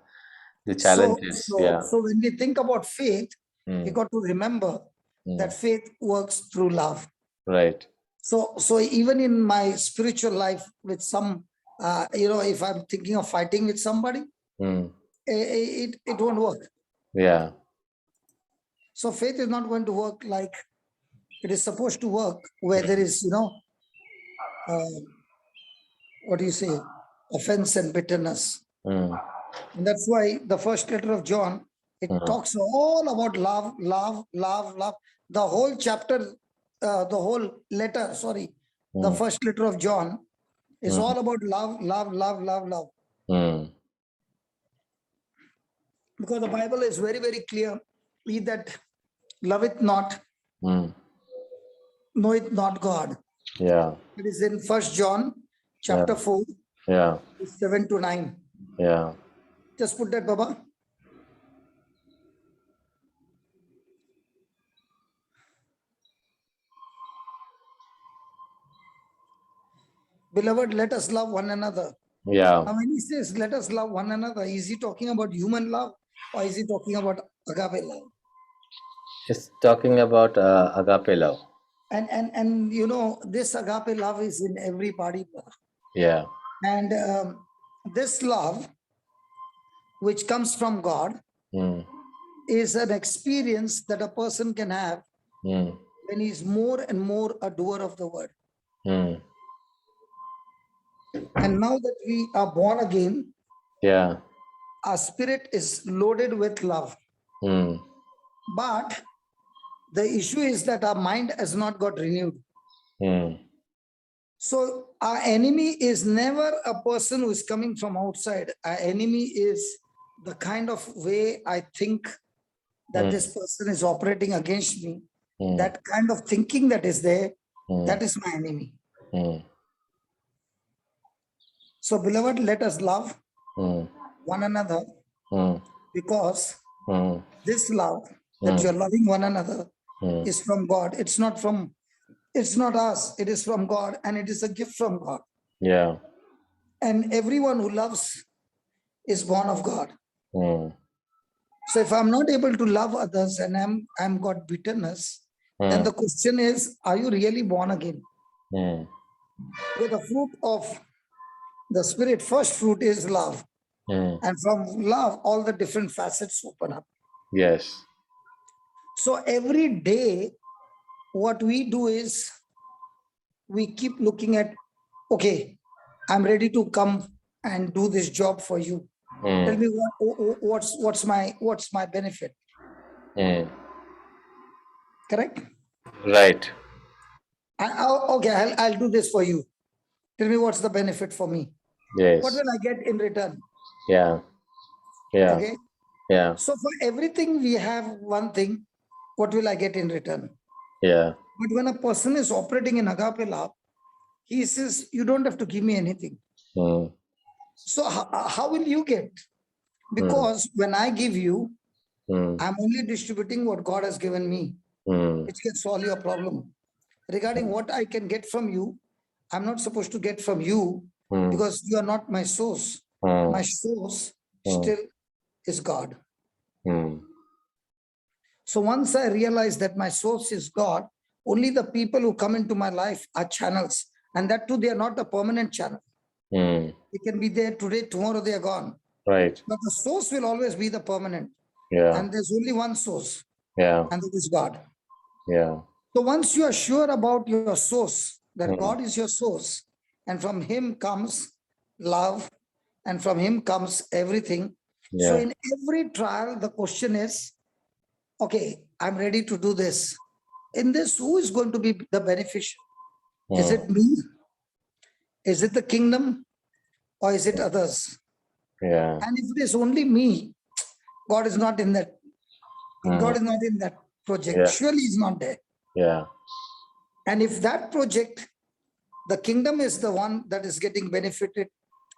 A: the challenge is.
B: So when we think about faith, we got to remember that faith works through love.
A: Right.
B: So even in my spiritual life with some, if I'm thinking of fighting with somebody, it won't work.
A: Yeah.
B: So faith is not going to work like it is supposed to work, where there is, what do you say, offense and bitterness. And that's why the first letter of John, it talks all about love, love, love, love. The whole chapter, the whole letter, the first letter of John is all about love, love, love, love, love. Because the Bible is very, very clear. He that loveth not, knoweth not God.
A: Yeah.
B: It is in 1 John chapter 4, 7 to 9.
A: Yeah.
B: Just put that, Baba. Beloved, let us love one another.
A: Yeah.
B: Now, when he says, let us love one another, is he talking about human love or is he talking about agape love?
A: It's talking about agape love.
B: And this agape love is in everybody.
A: Yeah.
B: And this love, which comes from God, is an experience that a person can have when he's more and more a doer of the word. And now that we are born again, our spirit is loaded with love. But the issue is that our mind has not got renewed. So our enemy is never a person who is coming from outside. Our enemy is the kind of way I think that this person is operating against me. That kind of thinking that is there, that is my enemy. So beloved, let us love one another, because this love that you're loving one another is from God. It's not us, it is from God, and it is a gift from God.
A: Yeah.
B: And everyone who loves is born of God. So if I'm not able to love others and I'm got bitterness, then the question is, are you really born again? With the fruit of the Spirit, first fruit is love. And from love, all the different facets open up.
A: Yes.
B: So every day, what we do is we keep looking at, okay, I'm ready to come and do this job for you. Tell me what's my benefit? Correct?
A: Right.
B: I'll do this for you. Tell me what's the benefit for me?
A: Yes.
B: What will I get in return?
A: Yeah. Yeah.
B: Okay.
A: Yeah.
B: So for everything we have one thing, what will I get in return?
A: Yeah.
B: But when a person is operating in agape love, he says, you don't have to give me anything. So how will you get? Because when I give you, I'm only distributing what God has given me, which can solve your problem. Regarding what I can get from you, I'm not supposed to get from you because you are not my source. My source still is God. So once I realize that my source is God, only the people who come into my life are channels. And that too, they are not a permanent channel. They can be there today, tomorrow they are gone.
A: Right.
B: But the source will always be the permanent.
A: Yeah.
B: And there's only one source.
A: Yeah.
B: And that is God.
A: Yeah.
B: So once you are sure about your source, that God is your source, and from him comes love, and from him comes everything.
A: Yeah.
B: So in every trial, the question is, okay, I'm ready to do this. In this, who is going to be the beneficiary? Is it me? Is it the kingdom? Or is it others?
A: Yeah.
B: And if it is only me, God is not in that. God is not in that project.
A: Yeah.
B: Surely he's not there.
A: Yeah.
B: And if that project, the kingdom is the one that is getting benefited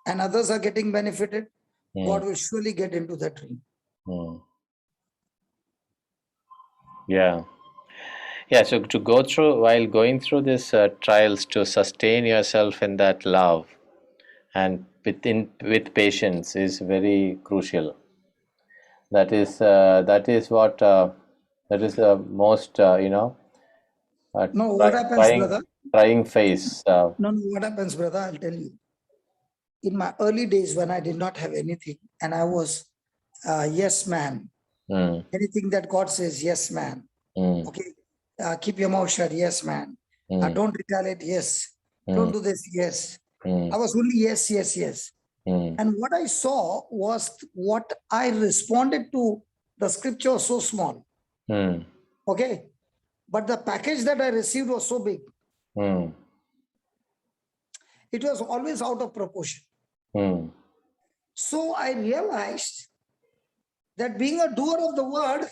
B: and others are getting benefited, God will surely get into that dream.
A: Yeah. Yeah, so to go through, while going through these trials, to sustain yourself in that love and with patience is very crucial. That is what that is the most
B: No, what happens, brother?
A: trying phase.
B: No, what happens, brother? I'll tell you. In my early days when I did not have anything and I was yes man, anything that God says, yes man. Okay, keep your mouth shut, yes man. Don't retaliate, yes. Don't do this, yes. I was only yes, yes, yes. And what I saw was what I responded to the scripture was so small. Okay, but the package that I received was so big. It was always out of proportion. So I realized that being a doer of the word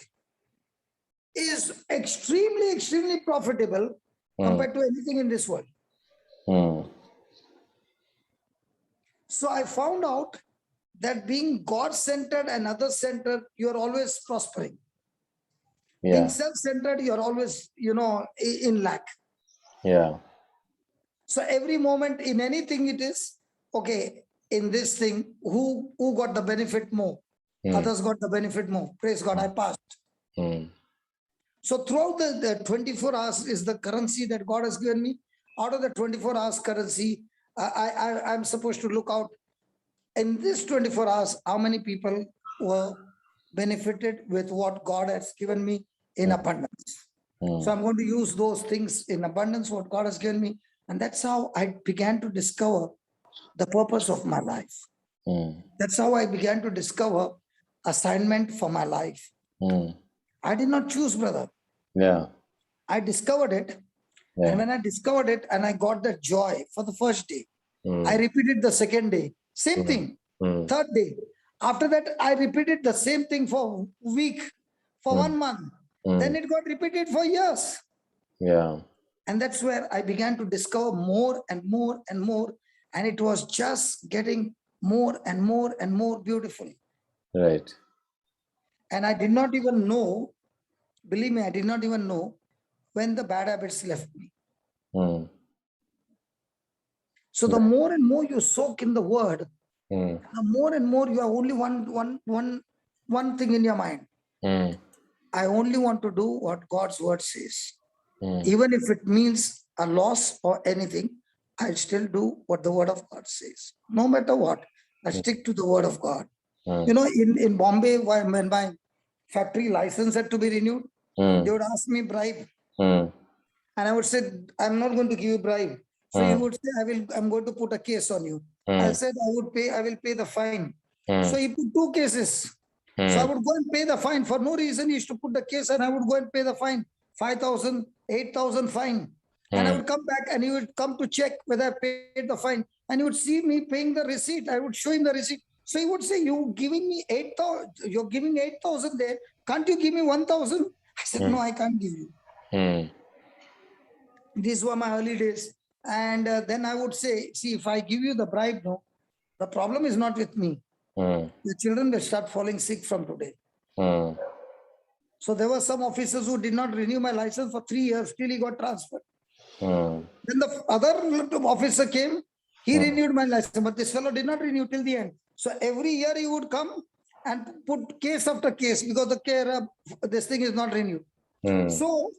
B: is extremely, extremely profitable compared to anything in this world. So I found out that being God-centered and other-centered, you're always prospering. Being self-centered, you're always, in lack.
A: Yeah.
B: So every moment in anything it is, okay, in this thing, who got the benefit more? Others got the benefit more. Praise God, I passed. So throughout the 24 hours is the currency that God has given me. Out of the 24 hours currency, I'm supposed to look out in this 24 hours, how many people were benefited with what God has given me in abundance. So I'm going to use those things in abundance, what God has given me. And that's how I began to discover the purpose of my life. That's how I began to discover assignment for my life. I did not choose, brother.
A: Yeah.
B: I discovered it. Yeah. And when I discovered it and I got that joy for the first day, I repeated the second day, same thing, third day. After that, I repeated the same thing for a week, for 1 month. Then it got repeated for years.
A: Yeah.
B: And that's where I began to discover more and more and more. And it was just getting more and more and more beautiful.
A: Right.
B: And I did not even know, believe me, I did not even know when the bad habits left me. So the more and more you soak in the word, the more and more you have only one thing in your mind. I only want to do what God's word says. Even if it means a loss or anything, I still do what the word of God says. No matter what, I stick to the word of God. In Bombay, when my factory license had to be renewed, they would ask me bribe. And I would say, I'm not going to give you bribe. So he would say, I'm going to put a case on you. I said, I will pay the fine. So he put 2 cases. So I would go and pay the fine. For no reason, he used to put the case and I would go and pay the fine. 5,000, 8,000 fine. And I would come back and he would come to check whether I paid the fine. And he would see me paying the receipt. I would show him the receipt. So he would say, you're giving 8,000 there. Can't you give me 1,000? I said, no, I can't give you. These were my early days. And then I would say, see, if I give you the bribe, no, the problem is not with me. The children will start falling sick from today. So there were some officers who did not renew my license for 3 years till he got transferred. Then the other officer came, he renewed my license, but this fellow did not renew till the end. So every year he would come and put case after case because this thing is not renewed. So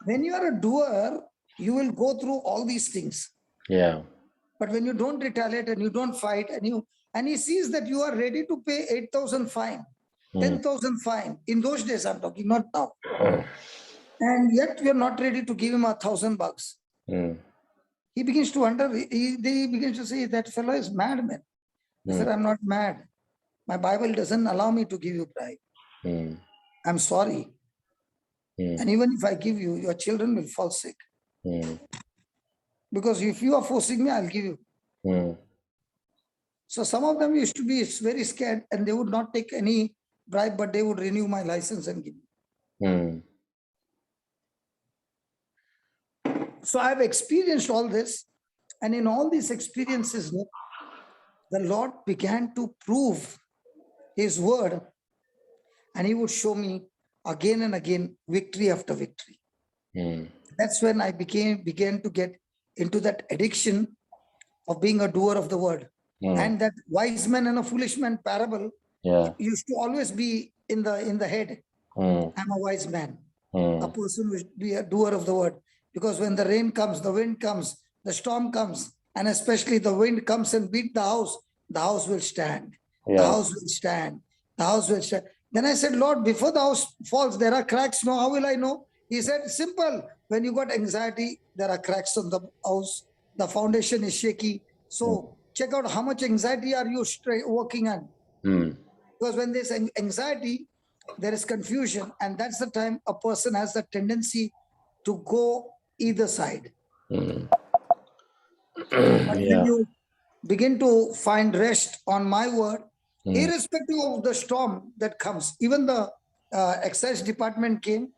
B: when you are a doer, you will go through all these things.
A: Yeah.
B: But when you don't retaliate and you don't fight and he sees that you are ready to pay 8,000 fine, 10,000 fine. In those days, I'm talking, not now. And yet you're not ready to give him $1,000. He begins to he begins to say, that fellow is mad, man. He said, I'm not mad. My Bible doesn't allow me to give you bribe. I'm sorry. And even if I give you, your children will fall sick. Because if you are forcing me, I'll give you. So some of them used to be very scared and they would not take any bribe, but they would renew my license and give me. So I've experienced all this, and in all these experiences, the Lord began to prove His word, and He would show me again and again victory after victory. That's when I began to get into that addiction of being a doer of the word. And that wise man and a foolish man parable used to always be in the head. I'm a wise man, a person who should be a doer of the word. Because when the rain comes, the wind comes, the storm comes, and especially the wind comes and beat the house will stand. The house will stand. The house will stand. Then I said, Lord, before the house falls, there are cracks. No, how will I know? He said, simple. When you got anxiety, there are cracks on the house. The foundation is shaky. So check out how much anxiety are you working on. Because when there's anxiety, there is confusion. And that's the time a person has the tendency to go either side. But when you begin to find rest on my word, irrespective of the storm that comes, even the excise department came.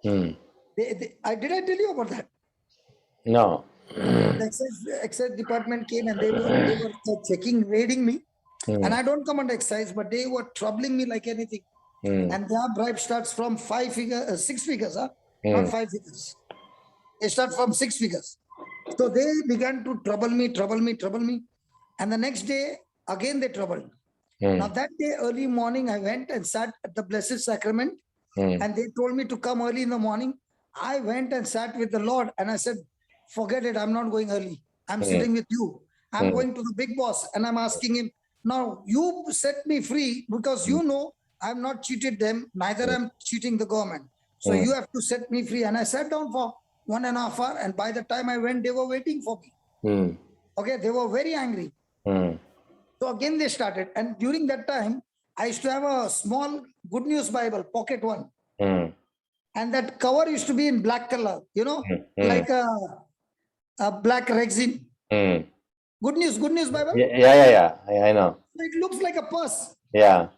B: Did I tell you about that?
A: No.
B: The excise department came and they were checking, raiding me. And I don't come under excise, but they were troubling me like anything. And their bribe starts from 6 figures, not 5 figures. They start from 6 figures. So they began to trouble me. And the next day, again they troubled. Now that day, early morning, I went and sat at the Blessed Sacrament. And they told me to come early in the morning. I went and sat with the Lord and I said, forget it, I'm not going early. I'm sitting with you. I'm going to the big boss and I'm asking him, now you set me free because you know I've not cheated them, neither I'm cheating the government. So you have to set me free. And I sat down for 1.5 hours, and by the time I went, they were waiting for me. Okay, they were very angry. So again they started. And during that time, I used to have a small Good News Bible, pocket one. And that cover used to be in black color, like a black resin. Good News Bible.
A: Yeah. I know.
B: It looks like a purse.
A: Yeah.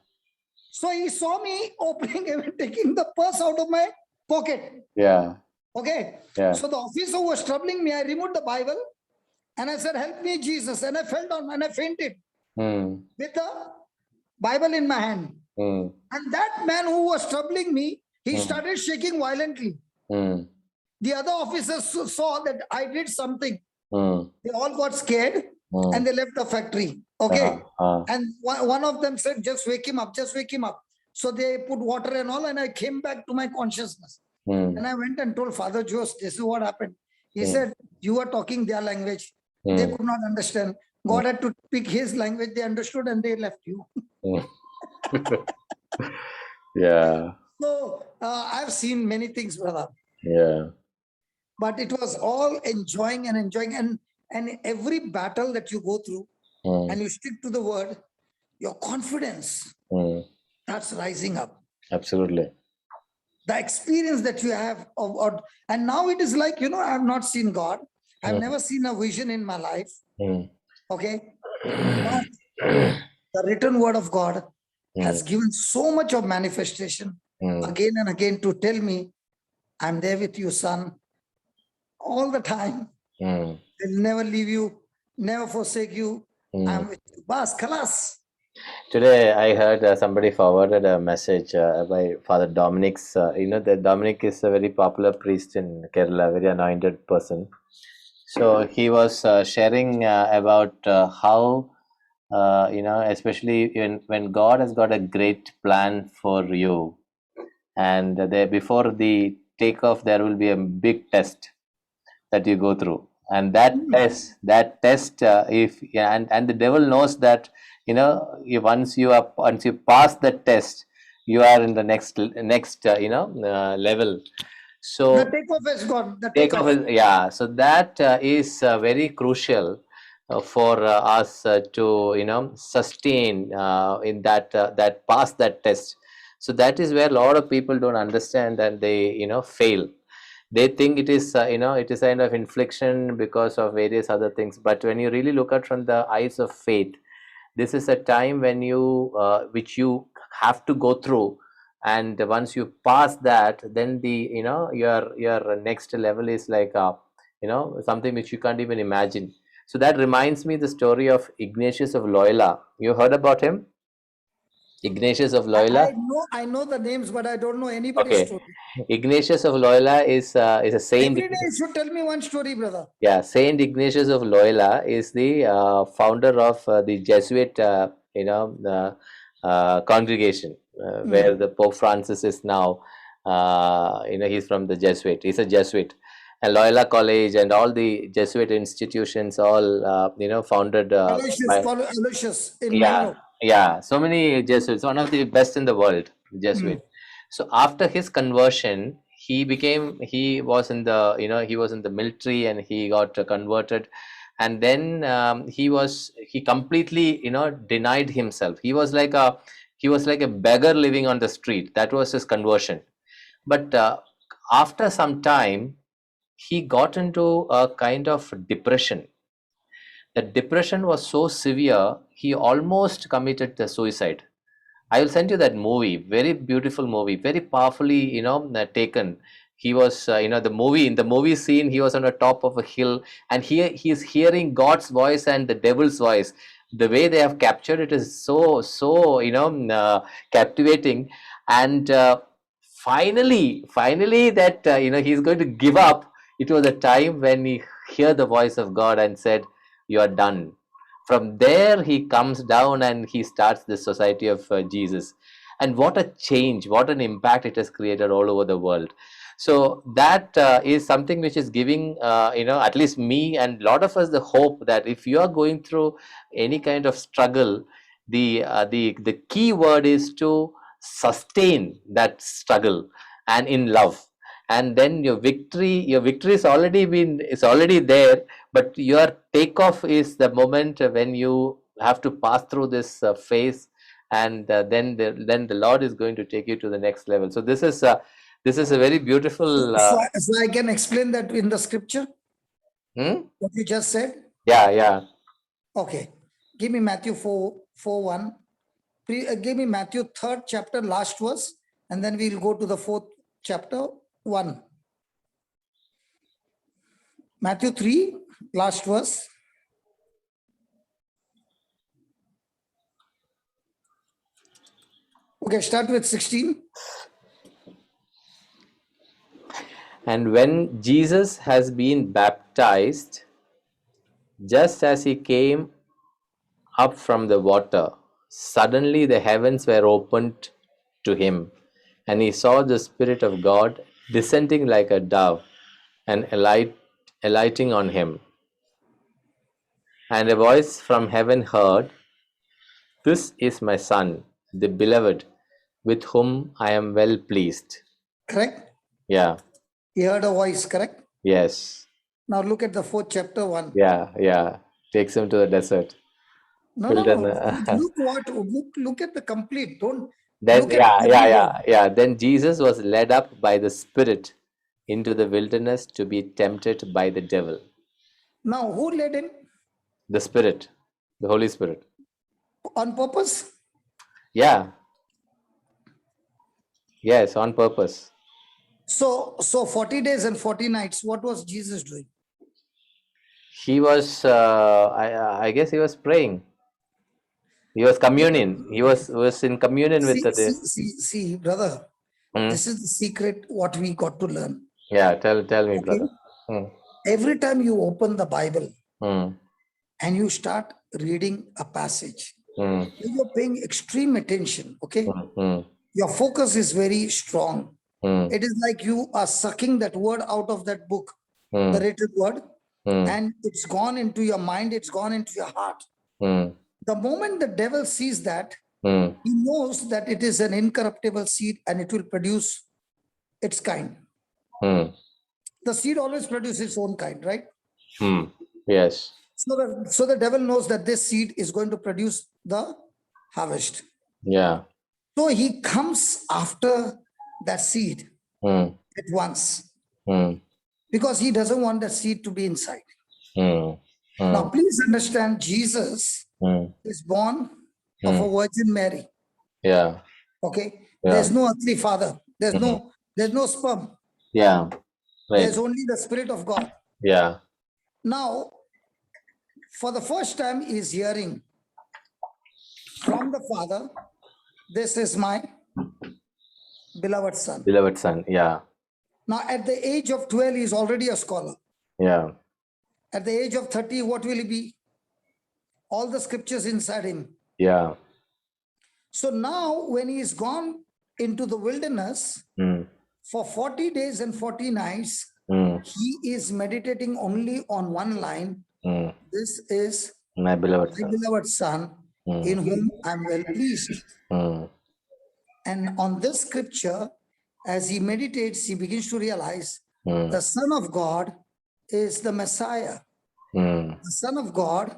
B: So he saw me opening and taking the purse out of my pocket.
A: Yeah.
B: Okay.
A: Yeah.
B: So the officer was troubling me. I removed the Bible and I said, help me, Jesus. And I fell down and I fainted with the Bible in my hand. And that man who was troubling me, he started shaking violently. The other officers saw that I did something. They all got scared and they left the factory. Okay. And one of them said, just wake him up. So they put water and all, and I came back to my consciousness. And I went and told Father Jose, this is what happened. He said, you were talking their language. They could not understand. God had to speak his language. They understood and they left you.
A: Yeah.
B: So I've seen many things, brother.
A: Yeah.
B: But it was all enjoying. And every battle that you go through and you stick to the word, your confidence starts rising up.
A: Absolutely.
B: The experience that you have and now it is like, I have not seen God. I've never seen a vision in my life. Okay. But the written word of God has given so much of manifestation again and again to tell me, I'm there with you, son, all the time. I'll never leave you, never forsake you. I'm with you. Bas, khalas.
A: Today I heard somebody forwarded a message by Father Dominic's. That Dominic is a very popular priest in Kerala, very anointed person. So he was sharing about how, especially when God has got a great plan for you, and before the takeoff, there will be a big test that you go through, and that test, and the devil knows that once you pass the test, you are in the next level. So
B: the takeoff is gone. The
A: takeoff is, so that is very crucial for us to sustain in that pass that test. So that is where a lot of people don't understand and they fail. They think it is it is kind of infliction because of various other things, but when you really look at from the eyes of faith, this is a time when you which you have to go through, and once you pass that, then the your next level is like something which you can't even imagine. So that reminds me the story of Ignatius of Loyola. You heard about him? Ignatius of Loyola?
B: I know the names, but I don't know anybody's
A: Okay.
B: story.
A: Ignatius of Loyola is a saint.
B: Every day you should tell me one story, brother.
A: Yeah, Saint Ignatius of Loyola is the founder of the Jesuit, congregation where the Pope Francis is now. He's from the Jesuit. He's a Jesuit, and Loyola College and all the Jesuit institutions, all founded by.
B: Aloysius in
A: Yeah,
B: Mangalore.
A: yeah. So many Jesuits, one of the best in the world, Jesuit. So after his conversion, he was in the he was in the military and he got converted, and then he completely denied himself. He was like a beggar living on the street. That was his conversion. But after some time, he got into a kind of depression. The depression was so severe, he almost committed the suicide. I will send you that movie. Very beautiful movie, very powerfully, taken. He was, in the movie scene, he was on the top of a hill, and he is hearing God's voice and the devil's voice. The way they have captured it is so captivating. And finally, that he's going to give up. It was a time when he heard the voice of God and said, "You are done." From there he comes down and he starts the Society of Jesus. And what a change, what an impact it has created all over the world. So that is something which is giving at least me and a lot of us the hope that if you are going through any kind of struggle, the key word is to sustain that struggle and in love, and then your victory is already there, but your takeoff is the moment when you have to pass through this phase, and then the Lord is going to take you to the next level. So this is a very beautiful.
B: So I can explain that in the scripture,
A: Hmm?
B: what you just said.
A: Yeah.
B: Okay, give me Matthew 4:1. Give me Matthew 3rd chapter, last verse, and then we'll go to the 4th chapter 1. Matthew 3, last verse. Okay, start with 16.
A: And when Jesus has been baptized, just as he came up from the water, suddenly the heavens were opened to him, and he saw the Spirit of God descending like a dove and alighting on him. And a voice from heaven heard, "This is my Son, the beloved, with whom I am well pleased."
B: Correct?
A: Yeah.
B: He heard a voice, correct?
A: Yes.
B: Now look at the 4th chapter 1.
A: Yeah. Takes him to the desert.
B: No.
A: Wilderness.
B: Look at the complete. Don't
A: Then
B: look at
A: yeah. Then Jesus was led up by the Spirit into the wilderness to be tempted by the devil.
B: Now, who led him?
A: The Spirit, the Holy Spirit.
B: On purpose?
A: Yeah. Yes, on purpose.
B: So 40 days and 40 nights, what was Jesus doing?
A: He was, I guess he was praying. He was communing. He was in communion with the.
B: See, brother, this is the secret what we got to learn.
A: Yeah, tell me, brother.
B: Every time you open the Bible and you start reading a passage, you're paying extreme attention, okay? Your focus is very strong. It is like you are sucking that word out of that book, the written word, and it's gone into your mind, it's gone into your heart. The moment the devil sees that, he knows that it is an incorruptible seed and it will produce its kind. The seed always produces its own kind, right?
A: Yes.
B: So the devil knows that this seed is going to produce the harvest.
A: Yeah.
B: So he comes after that seed at once because he doesn't want the seed to be inside. Now, please understand, Jesus is born of a Virgin Mary.
A: Yeah.
B: Okay. There's no earthly father. There's no sperm.
A: Yeah. Right.
B: There's only the Spirit of God.
A: Yeah.
B: Now, for the first time, he is hearing from the Father, this is my beloved son.
A: Beloved son. Yeah.
B: Now, at the age of 12, he is already a scholar.
A: Yeah.
B: At the age of 30, what will he be? All the scriptures inside him.
A: Yeah.
B: So now, when he is gone into the wilderness for 40 days and 40 nights, he is meditating only on one line. This is
A: My beloved
B: son, in whom I am well pleased. And on this scripture, as he meditates, he begins to realize the Son of God is the Messiah. The Son of God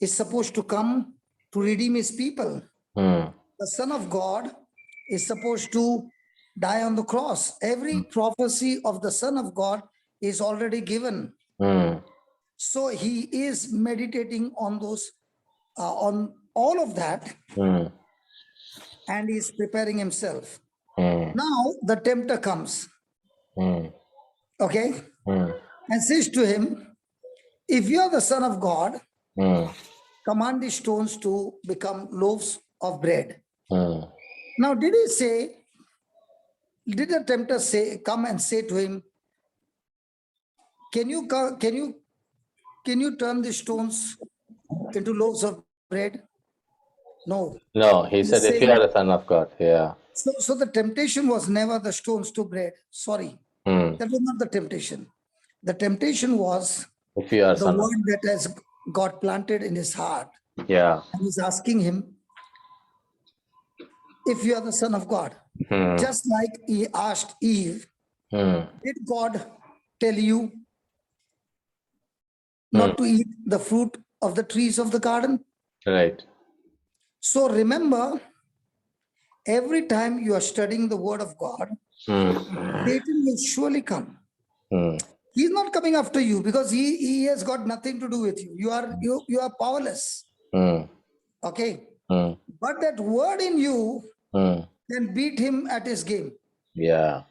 B: is supposed to come to redeem his people. The Son of God is supposed to die on the cross. Every prophecy of the Son of God is already given. So he is meditating on those, on all of that, and he is preparing himself. Now the tempter comes, okay, and says to him, if you are the Son of God, command these stones to become loaves of bread. Now, did the tempter come and say to him, can you turn these stones into loaves of bread? No.
A: No, he said, if you are the Son of God. Yeah.
B: So the temptation was never the stones to bread. Sorry. That was not the temptation. The temptation was
A: if you are
B: the word that has God planted in his heart.
A: Yeah.
B: And he's asking him, if you are the Son of God. Just like he asked Eve, did God tell you not to eat the fruit of the trees of the garden?
A: Right.
B: So remember, every time you are studying the word of God, Satan will surely come. He's not coming after you because he has got nothing to do with you. You are powerless. Okay. But that word in you can beat him at his game.
A: Yeah.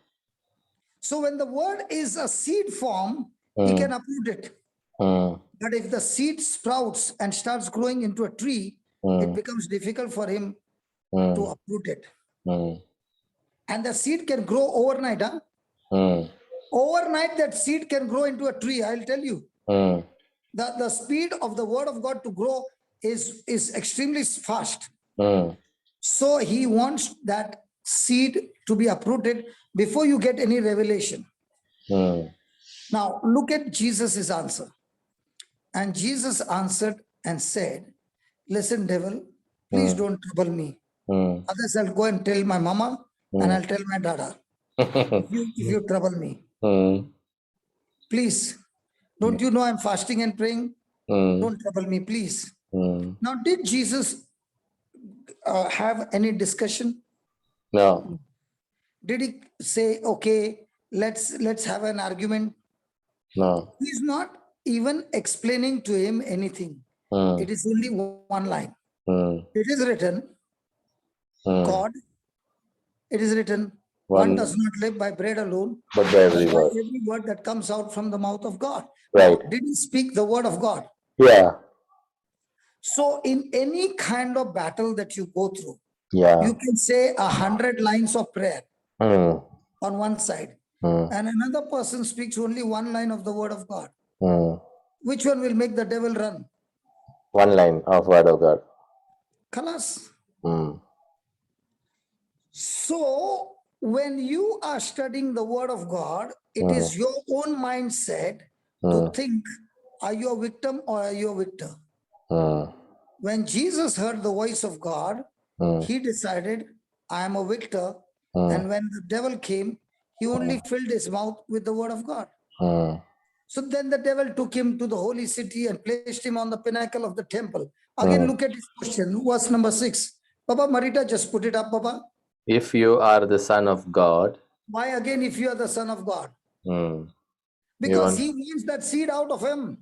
B: So when the word is a seed form, he can uproot it. But if the seed sprouts and starts growing into a tree, it becomes difficult for him to uproot it. And the seed can grow overnight. Overnight, that seed can grow into a tree, I'll tell you. The speed of the word of God to grow is extremely fast. So he wants that seed to be uprooted before you get any revelation. Now, look at Jesus' answer. And Jesus answered and said, listen, devil, please don't trouble me. Others, I'll go and tell my mama and I'll tell my dada. If you trouble me. Please, don't you know I'm fasting and praying? Don't trouble me, please. Now, did Jesus have any discussion?
A: No.
B: Did he say, okay, let's have an argument?
A: No.
B: He's not even explaining to him anything. It is only one line. It is written, God, it is written, one does not live by bread alone,
A: but by every word.
B: Every word that comes out from the mouth of God.
A: Right.
B: Now, did he speak the word of God?
A: Yeah.
B: So in any kind of battle that you go through,
A: you
B: can say 100 lines of prayer on one side, and another person speaks only one line of the word of God. Which one will make the devil run?
A: One line of word of God.
B: Khalas. So when you are studying the word of God, it is your own mindset to think, are you a victim or are you a victor? When Jesus heard the voice of God, he decided, I am a victor. And when the devil came, he only filled his mouth with the word of God. So then the devil took him to the holy city and placed him on the pinnacle of the temple. Again, look at his question, verse number 6. Baba Marita, just put it up, Baba.
A: If you are the Son of God.
B: Why again, if you are the Son of God? Because he wants that seed out of him.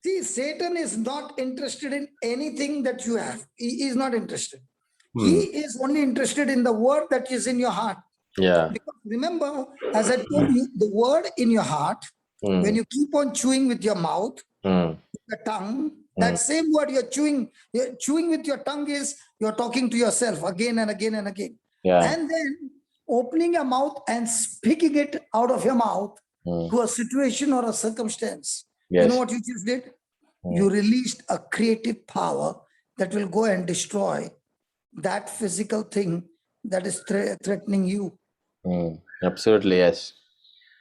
B: See, Satan is not interested in anything that you have. He is not interested. He is only interested in the word that is in your heart.
A: Yeah.
B: Because remember, as I told you, the word in your heart When you keep on chewing with your mouth, the tongue, that same word you're chewing with your tongue is you're talking to yourself again and again and again.
A: Yeah.
B: And then opening your mouth and speaking it out of your mouth to a situation or a circumstance. You
A: Yes.
B: know what you just did? You released a creative power that will go and destroy that physical thing that is threatening you.
A: Absolutely, yes.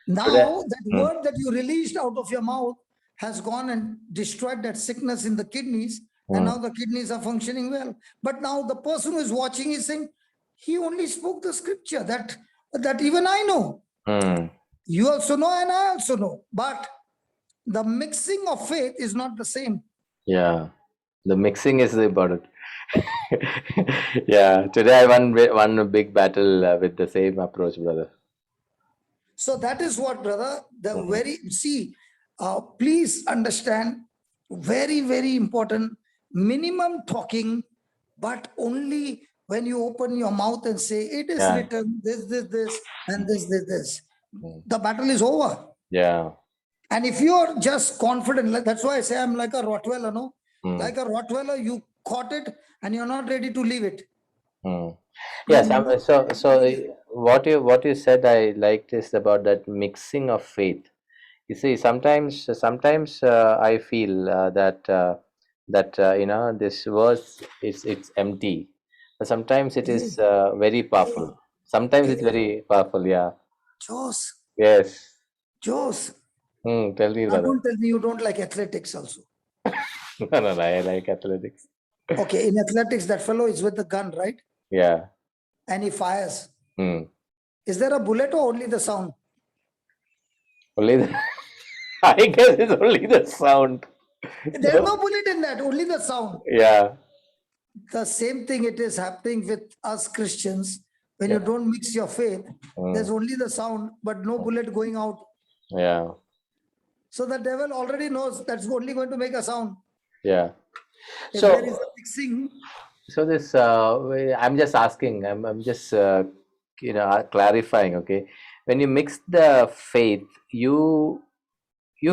B: Now that word that you released out of your mouth has gone and destroyed that sickness in the kidneys, and now the kidneys are functioning well. But now the person who is watching is saying, he only spoke the scripture that even I know. You also know and I also know. But the mixing of faith is not the same.
A: Yeah, the mixing is important. Yeah, today I won a big battle with the same approach, brother.
B: So that is what, brother, please understand, very, very important, minimum talking, but only when you open your mouth and say, it is written, this, and this. The battle is over.
A: Yeah.
B: And if you're just confident, that's why I say I'm like a Rottweiler, no? Like a Rottweiler, you caught it and you're not ready to leave it.
A: Yes, so what you said I liked is about that mixing of faith. You see, sometimes I feel that this verse it's empty. But sometimes it is very powerful. Sometimes it's very powerful. Yeah.
B: Jos,
A: Yes.
B: now
A: Tell me, brother.
B: don't tell me you don't like athletics also.
A: No, I like athletics.
B: Okay, in athletics, that fellow is with the gun, right?
A: Yeah.
B: And he fires.
A: Is
B: there a bullet or only the sound?
A: Only the I guess it's only the sound.
B: There's no bullet in that, only the sound.
A: Yeah.
B: The same thing it is happening with us Christians. When you don't mix your faith, there's only the sound, but no bullet going out.
A: Yeah.
B: So the devil already knows that's only going to make a sound.
A: Yeah.
B: If there is a mixing.
A: So this, I'm just asking. I'm just clarifying. Okay, when you mix the faith, you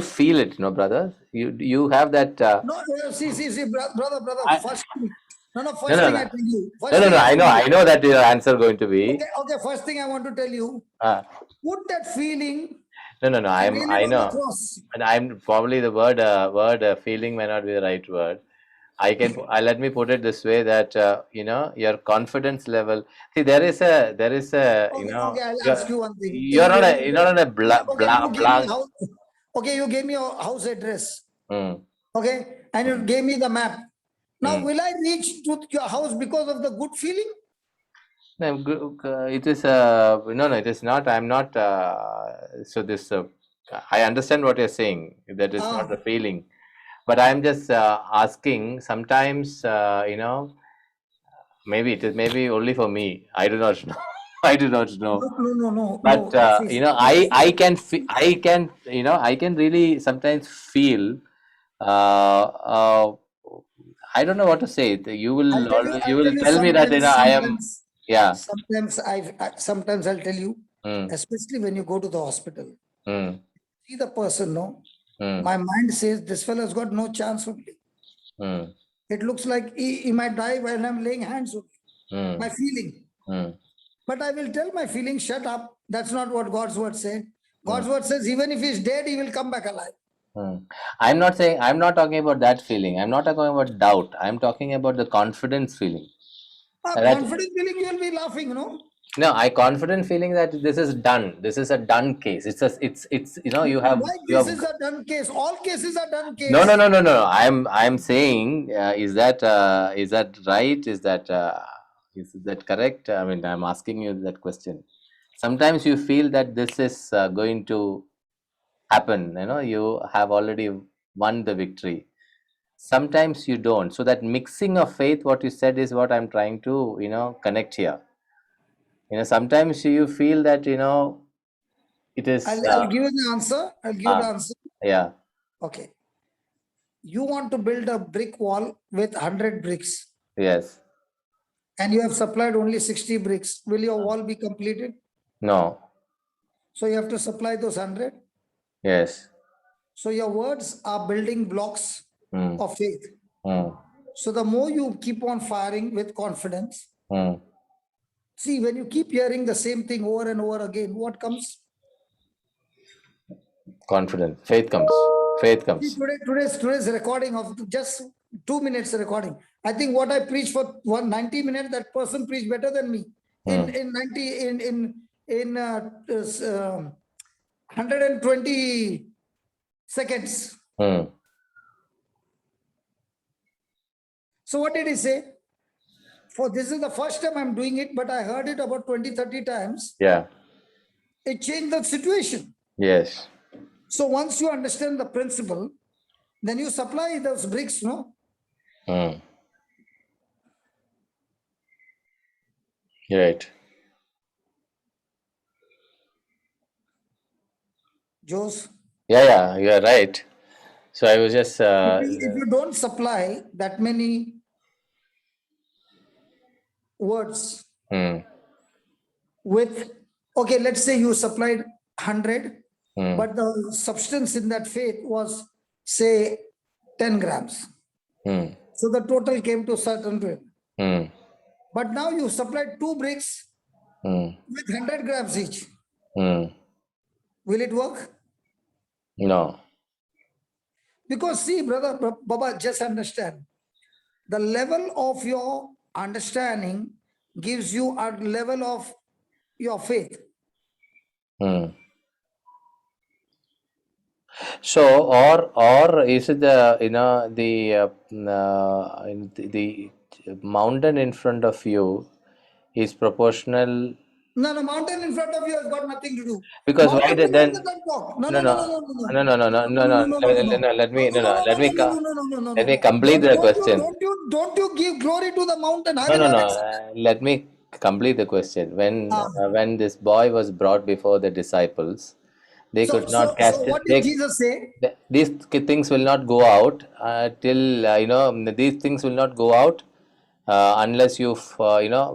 A: feel it, no, brother. You have that.
B: No, see, brother. First thing,
A: No.
B: I tell you.
A: No. I know that your answer going to be.
B: Okay. First thing I want to tell you. Put that feeling.
A: No. I know. And I'm probably the word feeling may not be the right word. Let me put it this way that your confidence level. See, there is a
B: Okay, I'll ask you one thing.
A: You're not on a blank.
B: Okay, you gave me your house address. Okay, and you gave me the map. Now, will I reach to your house because of the good feeling?
A: No, it is no, it is not. I'm not. So this, I understand what you're saying. That is not the feeling, but I'm just asking. Sometimes, maybe it is maybe only for me. I do not know. I do not know.
B: No.
A: But I can really sometimes feel. I don't know what to say. You will tell me that I am. Yeah.
B: Sometimes I'll tell you, especially when you go to the hospital, see the person, no? My mind says this fellow has got no chance of me. It looks like he might die when I'm laying hands on him. My feeling. But I will tell my feeling, shut up. That's not what God's word said. God's word says, even if he's dead, he will come back alive.
A: I'm not talking about that feeling. I'm not talking about doubt. I'm talking about the confidence feeling.
B: Confident feeling, you will be laughing,
A: No, I confident feeling that this is done. This is a done case. It's you have.
B: Why this is a done case? All cases are done case.
A: No. I'm saying, is that right? Is that correct? I mean, I'm asking you that question. Sometimes you feel that this is going to happen. You have already won the victory. Sometimes you don't. So that mixing of faith, what you said, is what I'm trying to connect here. Sometimes you feel that it is.
B: I'll give you the answer.
A: Yeah.
B: Okay. You want to build a brick wall with 100 bricks.
A: Yes.
B: And you have supplied only 60 bricks. Will your wall be completed?
A: No.
B: So you have to supply those 100?
A: Yes.
B: So your words are building blocks
A: Mm.
B: of faith.
A: Mm.
B: So the more you keep on firing with confidence,
A: Mm.
B: see, when you keep hearing the same thing over and over again, what comes?
A: Confident. Faith comes. Faith
B: See,
A: comes.
B: today's recording of just 2 minutes recording. I think what I preach for 90 minutes, that person preached better than me. In 90 in 120 seconds.
A: Mm.
B: So what did he say? For this is the first time I'm doing it, but I heard it about 20-30 times.
A: Yeah.
B: It changed the situation.
A: Yes.
B: So once you understand the principle, then you supply those bricks, no?
A: Mm. Right.
B: Jose,
A: Yeah, you are right. So I was just
B: if you don't supply that many words
A: mm.
B: with, okay, let's say you supplied 100,
A: Mm.
B: but the substance in that faith was, say, 10 grams.
A: Mm.
B: So the total came to certain rate.
A: Mm.
B: But now you supplied 2 bricks
A: Mm.
B: with 100 grams each.
A: Mm.
B: Will it work?
A: No.
B: Because see, brother Baba, just understand. The level of your understanding gives you a level of your faith.
A: Mm. So, or is it the the mountain in front of you is proportional?
B: No, mountain in front of you has got nothing to do.
A: Because why
B: Mountain
A: did
B: remains
A: then?
B: the bedrock. No,
A: No,
B: no, no,
A: no,
B: no, no, no,
A: no, no, no, no, no, no,
B: no, no, no, no, no,
A: Let me
B: no, no, no, no, no, no, no, no,
A: let me
B: no.
A: complete the question.
B: Don't you give glory to the mountain? I
A: No,
B: will
A: no, no.
B: arrest.
A: Let me complete the question.
B: Ah.
A: When this boy was brought before the disciples, they could not
B: So
A: cast it.
B: what did Jesus say?
A: These things will not go out till these things will not go out unless you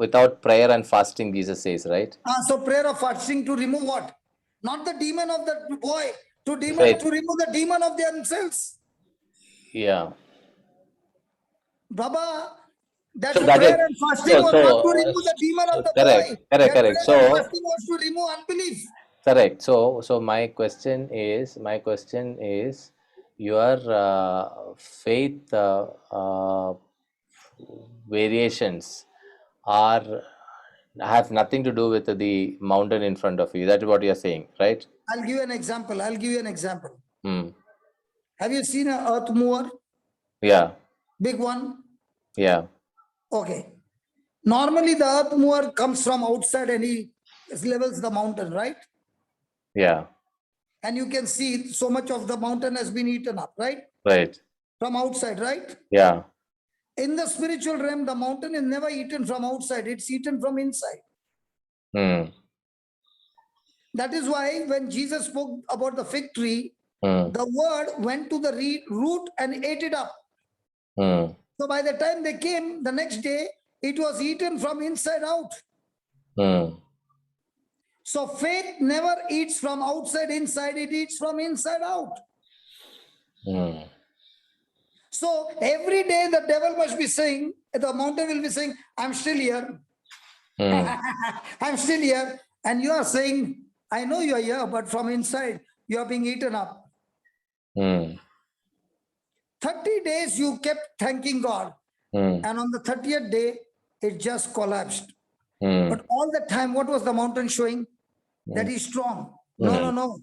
A: without prayer and fasting. Jesus says, right?
B: So prayer of fasting to remove what? Not the demon of the boy, to
A: Faith.
B: remove the demon of themselves.
A: Yeah.
B: Baba, that
A: So that
B: prayer
A: is
B: and fasting was not to remove the demon of the boy. That
A: correct.
B: prayer
A: So
B: and fasting was to remove unbelief.
A: correct. So my question is your faith variations are have nothing to do with the mountain in front of you. That's what you're saying, right?
B: I'll give you an example.
A: Hmm.
B: Have you seen an earth mover?
A: Yeah.
B: Big one?
A: Yeah.
B: Okay. Normally the earth mover comes from outside and he levels the mountain, right?
A: Yeah.
B: And you can see so much of the mountain has been eaten up, right?
A: Right.
B: From outside, right?
A: Yeah.
B: In the spiritual realm, the mountain is never eaten from outside. It's eaten from inside.
A: Hmm.
B: That is why when Jesus spoke about the fig tree,
A: Hmm.
B: the word went to the root and ate it up.
A: Hmm.
B: So by the time they came the next day, it was eaten from inside out.
A: Hmm.
B: So faith never eats from outside inside, it eats from inside out.
A: Hmm.
B: So every day the devil must be saying, the mountain will be saying, I'm still here. I'm still here. And you are saying, I know you are here, but from inside, you are being eaten up. 30 days you kept thanking God. And on the 30th day, it just collapsed. But all the time, what was the mountain showing? That he's strong. No.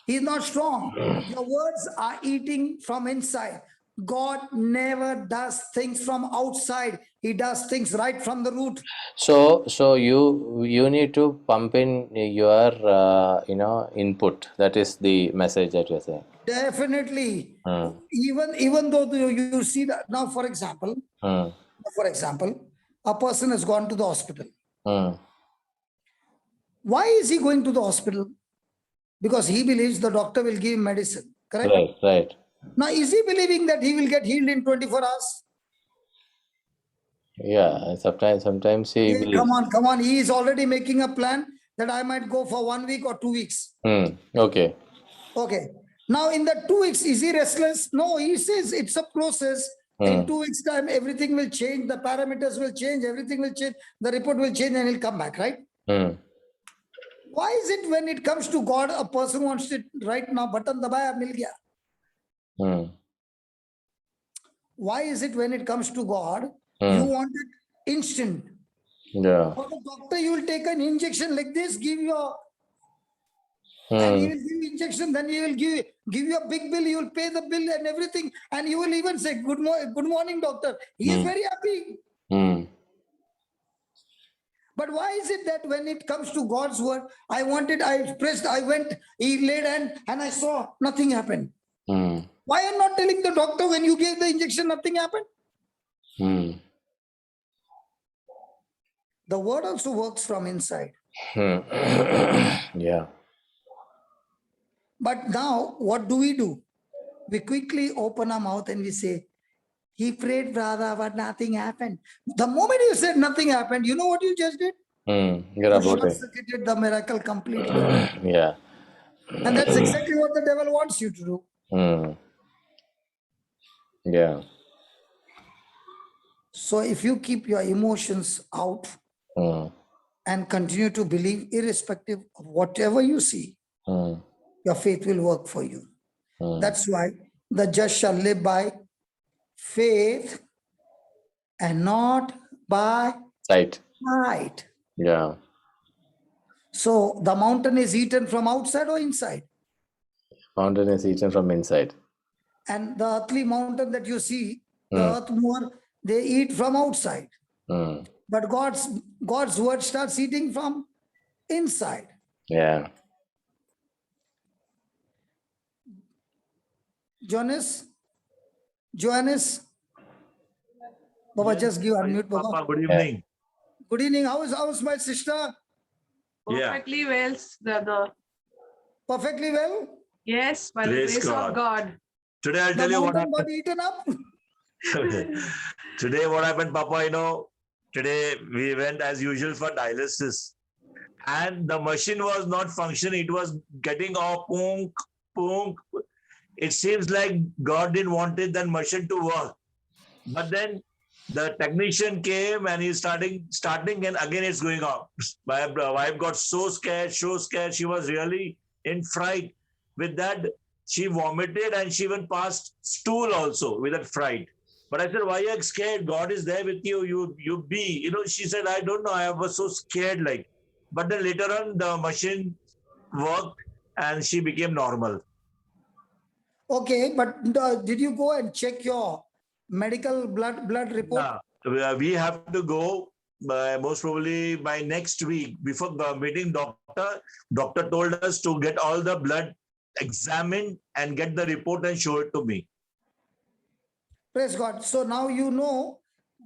B: He's not strong. Your words are eating from inside. God never does things from outside. He does things right from the root.
A: So you need to pump in your input. That is the message that you're saying.
B: Definitely. Even though you see that now, for example, a person has gone to the hospital. Why is he going to the hospital? Because he believes the doctor will give him medicine. Correct?
A: Right.
B: Now, is he believing that he will get healed in 24 hours?
A: Yeah. Sometimes he
B: Yeah,
A: believes.
B: come on. He is already making a plan that I might go for 1 week or 2 weeks.
A: Okay.
B: Okay. Now in the 2 weeks, is he restless? No, he says it's a process. In 2 weeks time, everything will change. The parameters will change. Everything will change. The report will change and he'll come back, right? Why is it when it comes to God, a person wants it right now, button dabaya, mil gaya? Why is it when it comes to God, you want it instant?
A: Yeah.
B: For the doctor, you will take an injection like this, give you a, and he will give you injection, then he will give you a big bill, you will pay the bill and everything, and you will even say, good morning, doctor. He is very happy. But why is it that when it comes to God's word, I wanted, I pressed, I went, he laid hand, and I saw nothing happened. Why are you not telling the doctor when you gave the injection, nothing happened? The word also works from inside.
A: Yeah.
B: But now, what do? We quickly open our mouth and we say, he prayed, brother, but nothing happened. The moment you said nothing happened, you know what you just did? You short-circuited the miracle completely.
A: Yeah.
B: And that's exactly what the devil wants you to do.
A: Yeah.
B: So if you keep your emotions out and continue to believe, irrespective of whatever you see, your faith will work for you. That's why the just shall live by faith and not by
A: Sight.
B: sight.
A: Yeah.
B: So the mountain is eaten from outside or inside?
A: Mountain is eaten from inside.
B: And the earthly mountain that you see, the earth mover, they eat from outside. But God's word starts eating from inside.
A: Yeah.
B: Johannes, Baba,
E: Yes,
B: just give unmute, Baba.
E: Papa, good evening.
B: Good evening. How's my sister?
F: Perfectly well, brother.
B: Perfectly well?
F: Yes, by the
E: Praise
F: grace
E: God.
F: of God.
E: Today I'll
B: The
E: tell you what
B: mountain got
E: happened.
B: eaten up?
E: Today what happened, Papa, today we went as usual for dialysis. And the machine was not functioning. It was getting off, punk, punk. It seems like God didn't want that machine to work. But then the technician came and he's starting and again it's going off. My wife got so scared. She was really in fright. With that, she vomited and she even passed stool also with that fright. But I said, why are you scared? God is there with you. You be. She said, I don't know. I was so scared like. But then later on, the machine worked and she became normal.
B: Okay, but did you go and check your medical blood report?
E: Yeah, we have to go most probably by next week. Before meeting doctor told us to get all the blood examined and get the report and show it to me.
B: Praise God. So now you know,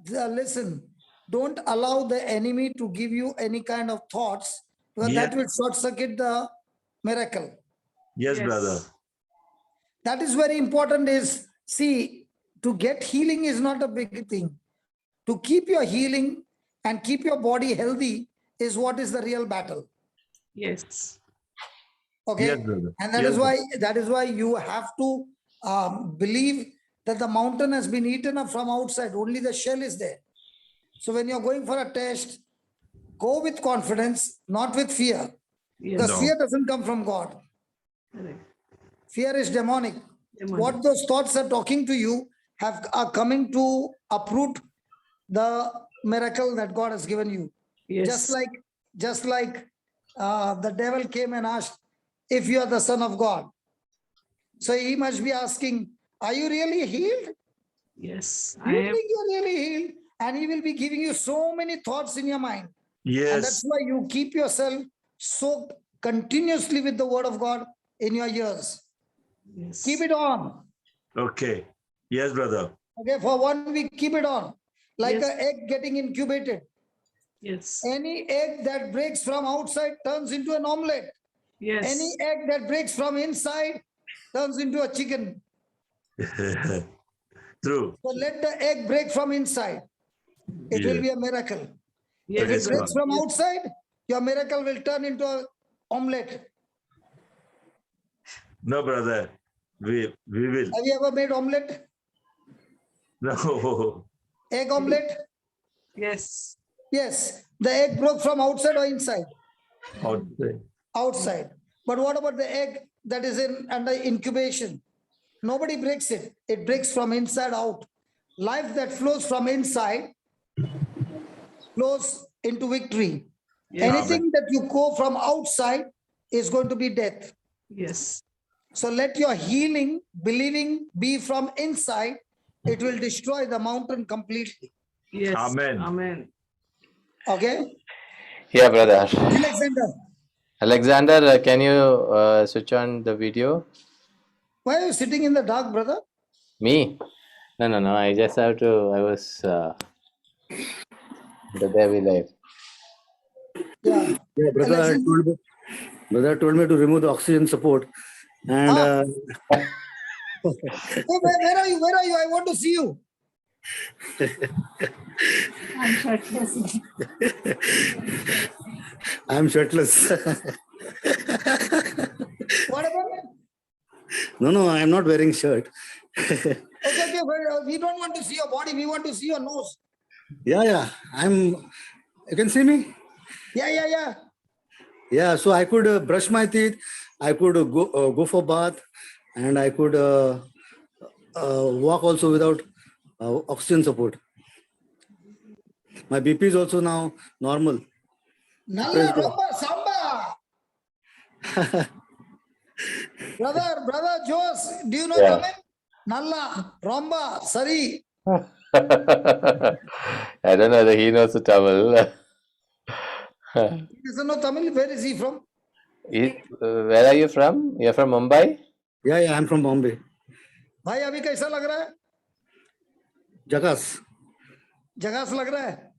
B: listen, don't allow the enemy to give you any kind of thoughts, because that will short circuit the miracle.
E: Yes, brother.
B: That is very important. Is, see, to get healing is not a big thing. To keep your healing and keep your body healthy is what is the real battle.
F: Yes.
B: Okay.
E: Yes, brother.
B: And that is why you have to believe that the mountain has been eaten up from outside. Only the shell is there. So when you're going for a test, go with confidence, not with fear. Because fear doesn't come from God. Fear is demonic. What those thoughts are talking to you are coming to uproot the miracle that God has given you.
F: Yes.
B: Just like the devil came and asked, if you are the Son of God. So he must be asking, are you really healed?
F: Yes.
B: You think you're really healed? And he will be giving you so many thoughts in your mind.
E: Yes.
B: And that's why you keep yourself soaked continuously with the word of God in your ears.
F: Yes.
B: Keep it on.
E: Okay. Yes, brother.
B: Okay, for 1 week, keep it on. Like an egg getting incubated.
F: Yes.
B: Any egg that breaks from outside turns into an omelette.
F: Yes.
B: Any egg that breaks from inside turns into a chicken.
E: True.
B: So let the egg break from inside. It will be a miracle.
F: Yes.
B: If it breaks from outside, your miracle will turn into an omelette.
E: No, brother. We will.
B: Have you ever made omelette?
E: No.
B: Egg omelette?
F: Yes.
B: Yes. The egg broke from outside or inside?
E: Outside.
B: Outside. But what about the egg that is in under incubation? Nobody breaks it. It breaks from inside out. Life that flows from inside flows into victory.
F: Yes.
B: Anything that you go from outside is going to be death.
F: Yes.
B: So let your healing, believing be from inside. It will destroy the mountain completely.
F: Yes.
E: Amen.
F: Amen.
B: Okay?
A: Yeah, brother.
B: Alexander,
A: Alexander, can you switch on the video?
B: why are you sitting in the dark, brother?
A: Me? No. I just have to. I was the day we live.
B: Yeah.
G: Yeah,
B: Alexander.
G: brother told me to remove the oxygen support. And
B: Hey, where are you? Where are you? I want to see you.
G: I'm shirtless.
B: What about it?
G: No, I'm not wearing shirt.
B: Okay, well, we don't want to see your body. We want to see your nose.
G: Yeah. You can see me?
B: Yeah.
G: Yeah, so I could brush my teeth. I could go for bath, and I could walk also without oxygen support. My BP is also now normal.
B: Nalla romba samba. Brother Jose, do you know
A: Yeah.
B: Tamil? Nalla romba sari.
A: I don't know that he knows the Tamil.
B: He doesn't know Tamil. Where is he from?
A: Where are you from? You're from Mumbai?
G: Yeah, I'm from Bombay.
B: भाई अभी कैसा लग रहा है?
G: Jagas.
B: जगास लग रहा है?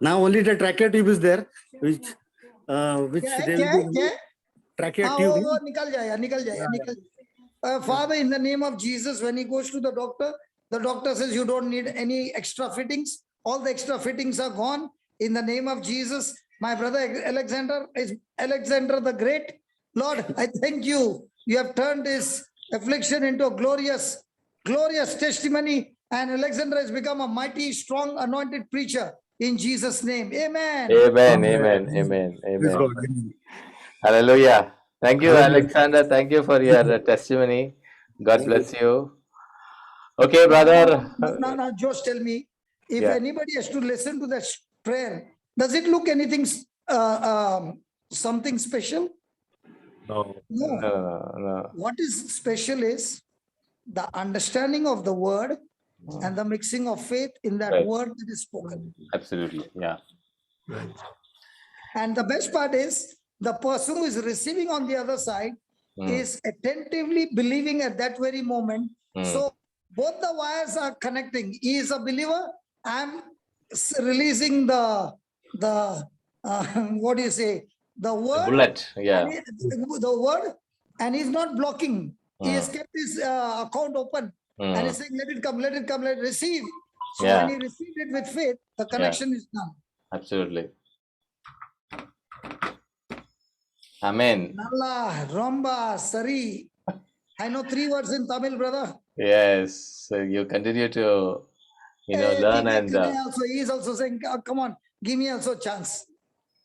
G: Now only the trachea tube is there, which they will be trachea
B: हाँ,
G: tube.
B: वो निकल जाएगा. Father, in the name of Jesus, when he goes to the doctor says you don't need any extra fittings. All the extra fittings are gone. In the name of Jesus, my brother Alexander is Alexander the Great. Lord, I thank you. You have turned his affliction into a glorious testimony. And Alexander has become a mighty, strong, anointed preacher in Jesus' name. Amen.
A: Amen.
G: Praise God.
A: Hallelujah. Thank you,
G: Hallelujah.
A: Alexander. Thank you for your testimony. God bless you. Okay, brother.
B: Now, just tell me, if
A: Yeah.
B: anybody has to listen to that prayer, does it look anything, something special?
E: No.
B: No.
A: No.
B: What is special is the understanding of the word and the mixing of faith in that
A: Right.
B: word that is spoken.
A: Absolutely. Yeah.
B: And the best part is the person who is receiving on the other side is attentively believing at that very moment. So both the wires are connecting. He is a believer. I'm releasing the what do you say? The word.
A: Bullet. Yeah.
B: The word, and he's not blocking. He has kept his account open. And he's saying, let it come, let it receive. So
A: Yeah.
B: when he received it with faith, the connection is done.
A: Absolutely. Amen.
B: Nalla, Romba, Sari. I know 3 words in Tamil, brother.
A: Yes. So you continue to, learn and.
B: He is also saying, come on, give me also a chance.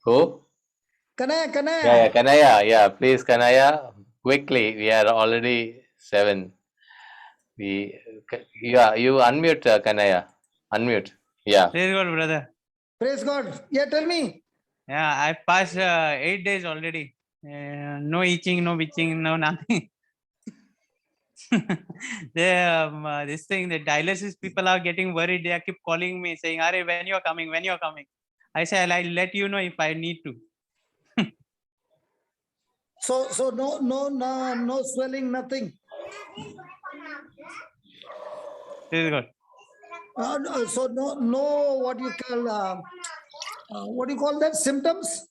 A: Who?
B: Kanaya.
A: Yeah, Kanaya. Yeah, please, Kanaya. Quickly. We are already 7. You unmute, Kanaya. Unmute. Yeah.
H: Praise God, brother.
B: Praise God. Yeah, tell me.
H: Yeah, I passed 8 days already. No itching, no bitching, no nothing. This thing, the dialysis people are getting worried. They keep calling me saying, "Are when you're coming? I say, I'll let you know if I need to.
B: So no swelling, nothing.
H: Praise God.
B: So no what you call that, symptoms?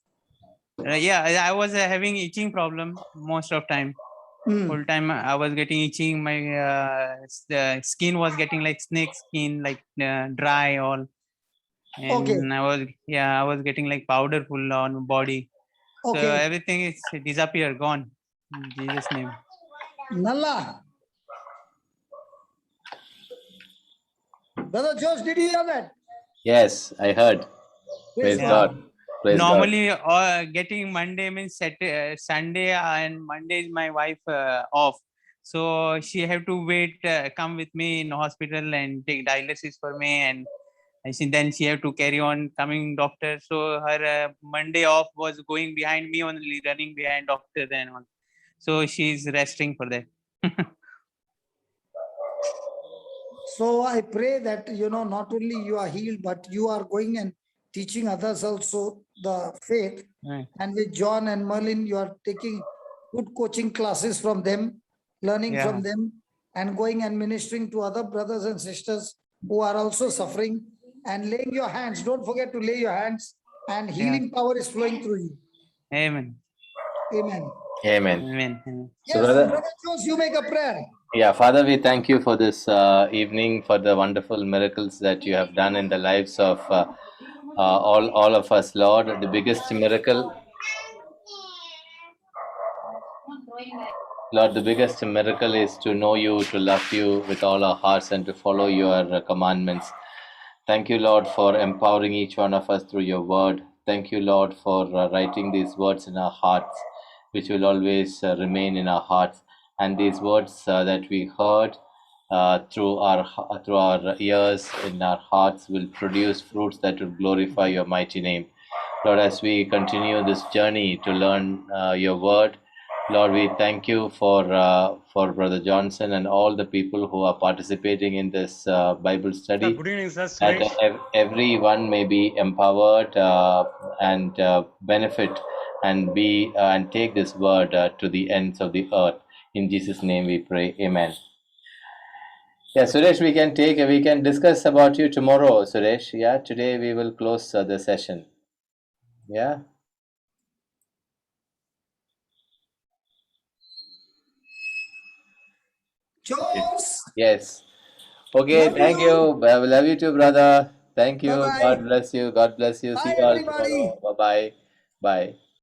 H: Yeah, I was having itching problem most of time. Full time I was getting itching. My the skin was getting like snake skin, like dry all. And
B: Okay.
H: I was getting like powderful on body. So
B: Okay.
H: everything is disappear, gone. In Jesus' name.
B: Nalla. Brother Josh, did you hear that?
A: Yes, I heard. Praise
H: Yeah.
A: God. Praise God.
H: Normally, getting Monday means Sunday and Monday is my wife off. So she have to wait, come with me in hospital and take dialysis for me, and then she have to carry on coming doctor. So her Monday off was going behind me only, running behind doctor and on. So she's resting for that.
B: So I pray that, not only you are healed, but you are going and teaching others also the faith.
H: Right.
B: And with John and Merlin, you are taking good coaching classes from them, learning from them, and going and ministering to other brothers and sisters who are also suffering, and laying your hands. Don't forget to lay your hands, and healing power is flowing through you.
H: Amen.
B: Amen.
A: Amen.
H: Amen. Amen.
A: So,
B: Yes,
A: brother,
B: Brother Jones, you make a prayer.
A: yeah, Father, we thank you for this evening, for the wonderful miracles that you have done in the lives of all of us, Lord. The biggest miracle, Lord, the biggest miracle is to know you, to love you with all our hearts, and to follow your commandments. Thank you, Lord, for empowering each one of us through your word. Thank you, Lord, for writing these words in our hearts, which will always remain in our hearts. And these words that we heard through our ears in our hearts will produce fruits that will glorify your mighty name. Lord, as we continue this journey to learn your word, Lord, we thank you for Brother Johnson and all the people who are participating in this Bible study.
C: Good evening, sir.
A: That everyone may be empowered and benefit and be and take this word to the ends of the earth. In Jesus' name we pray. Amen. Yeah, Suresh, we can discuss about you tomorrow, Suresh. Yeah, today we will close the session. Yeah.
B: Jones.
A: Yes. Okay,
B: Love
A: thank
B: you.
A: you. I love you too, brother. Thank you.
B: Bye-bye.
A: God bless you. God bless you. See
B: Bye,
A: you all
B: everybody.
A: tomorrow. Bye-bye. Bye.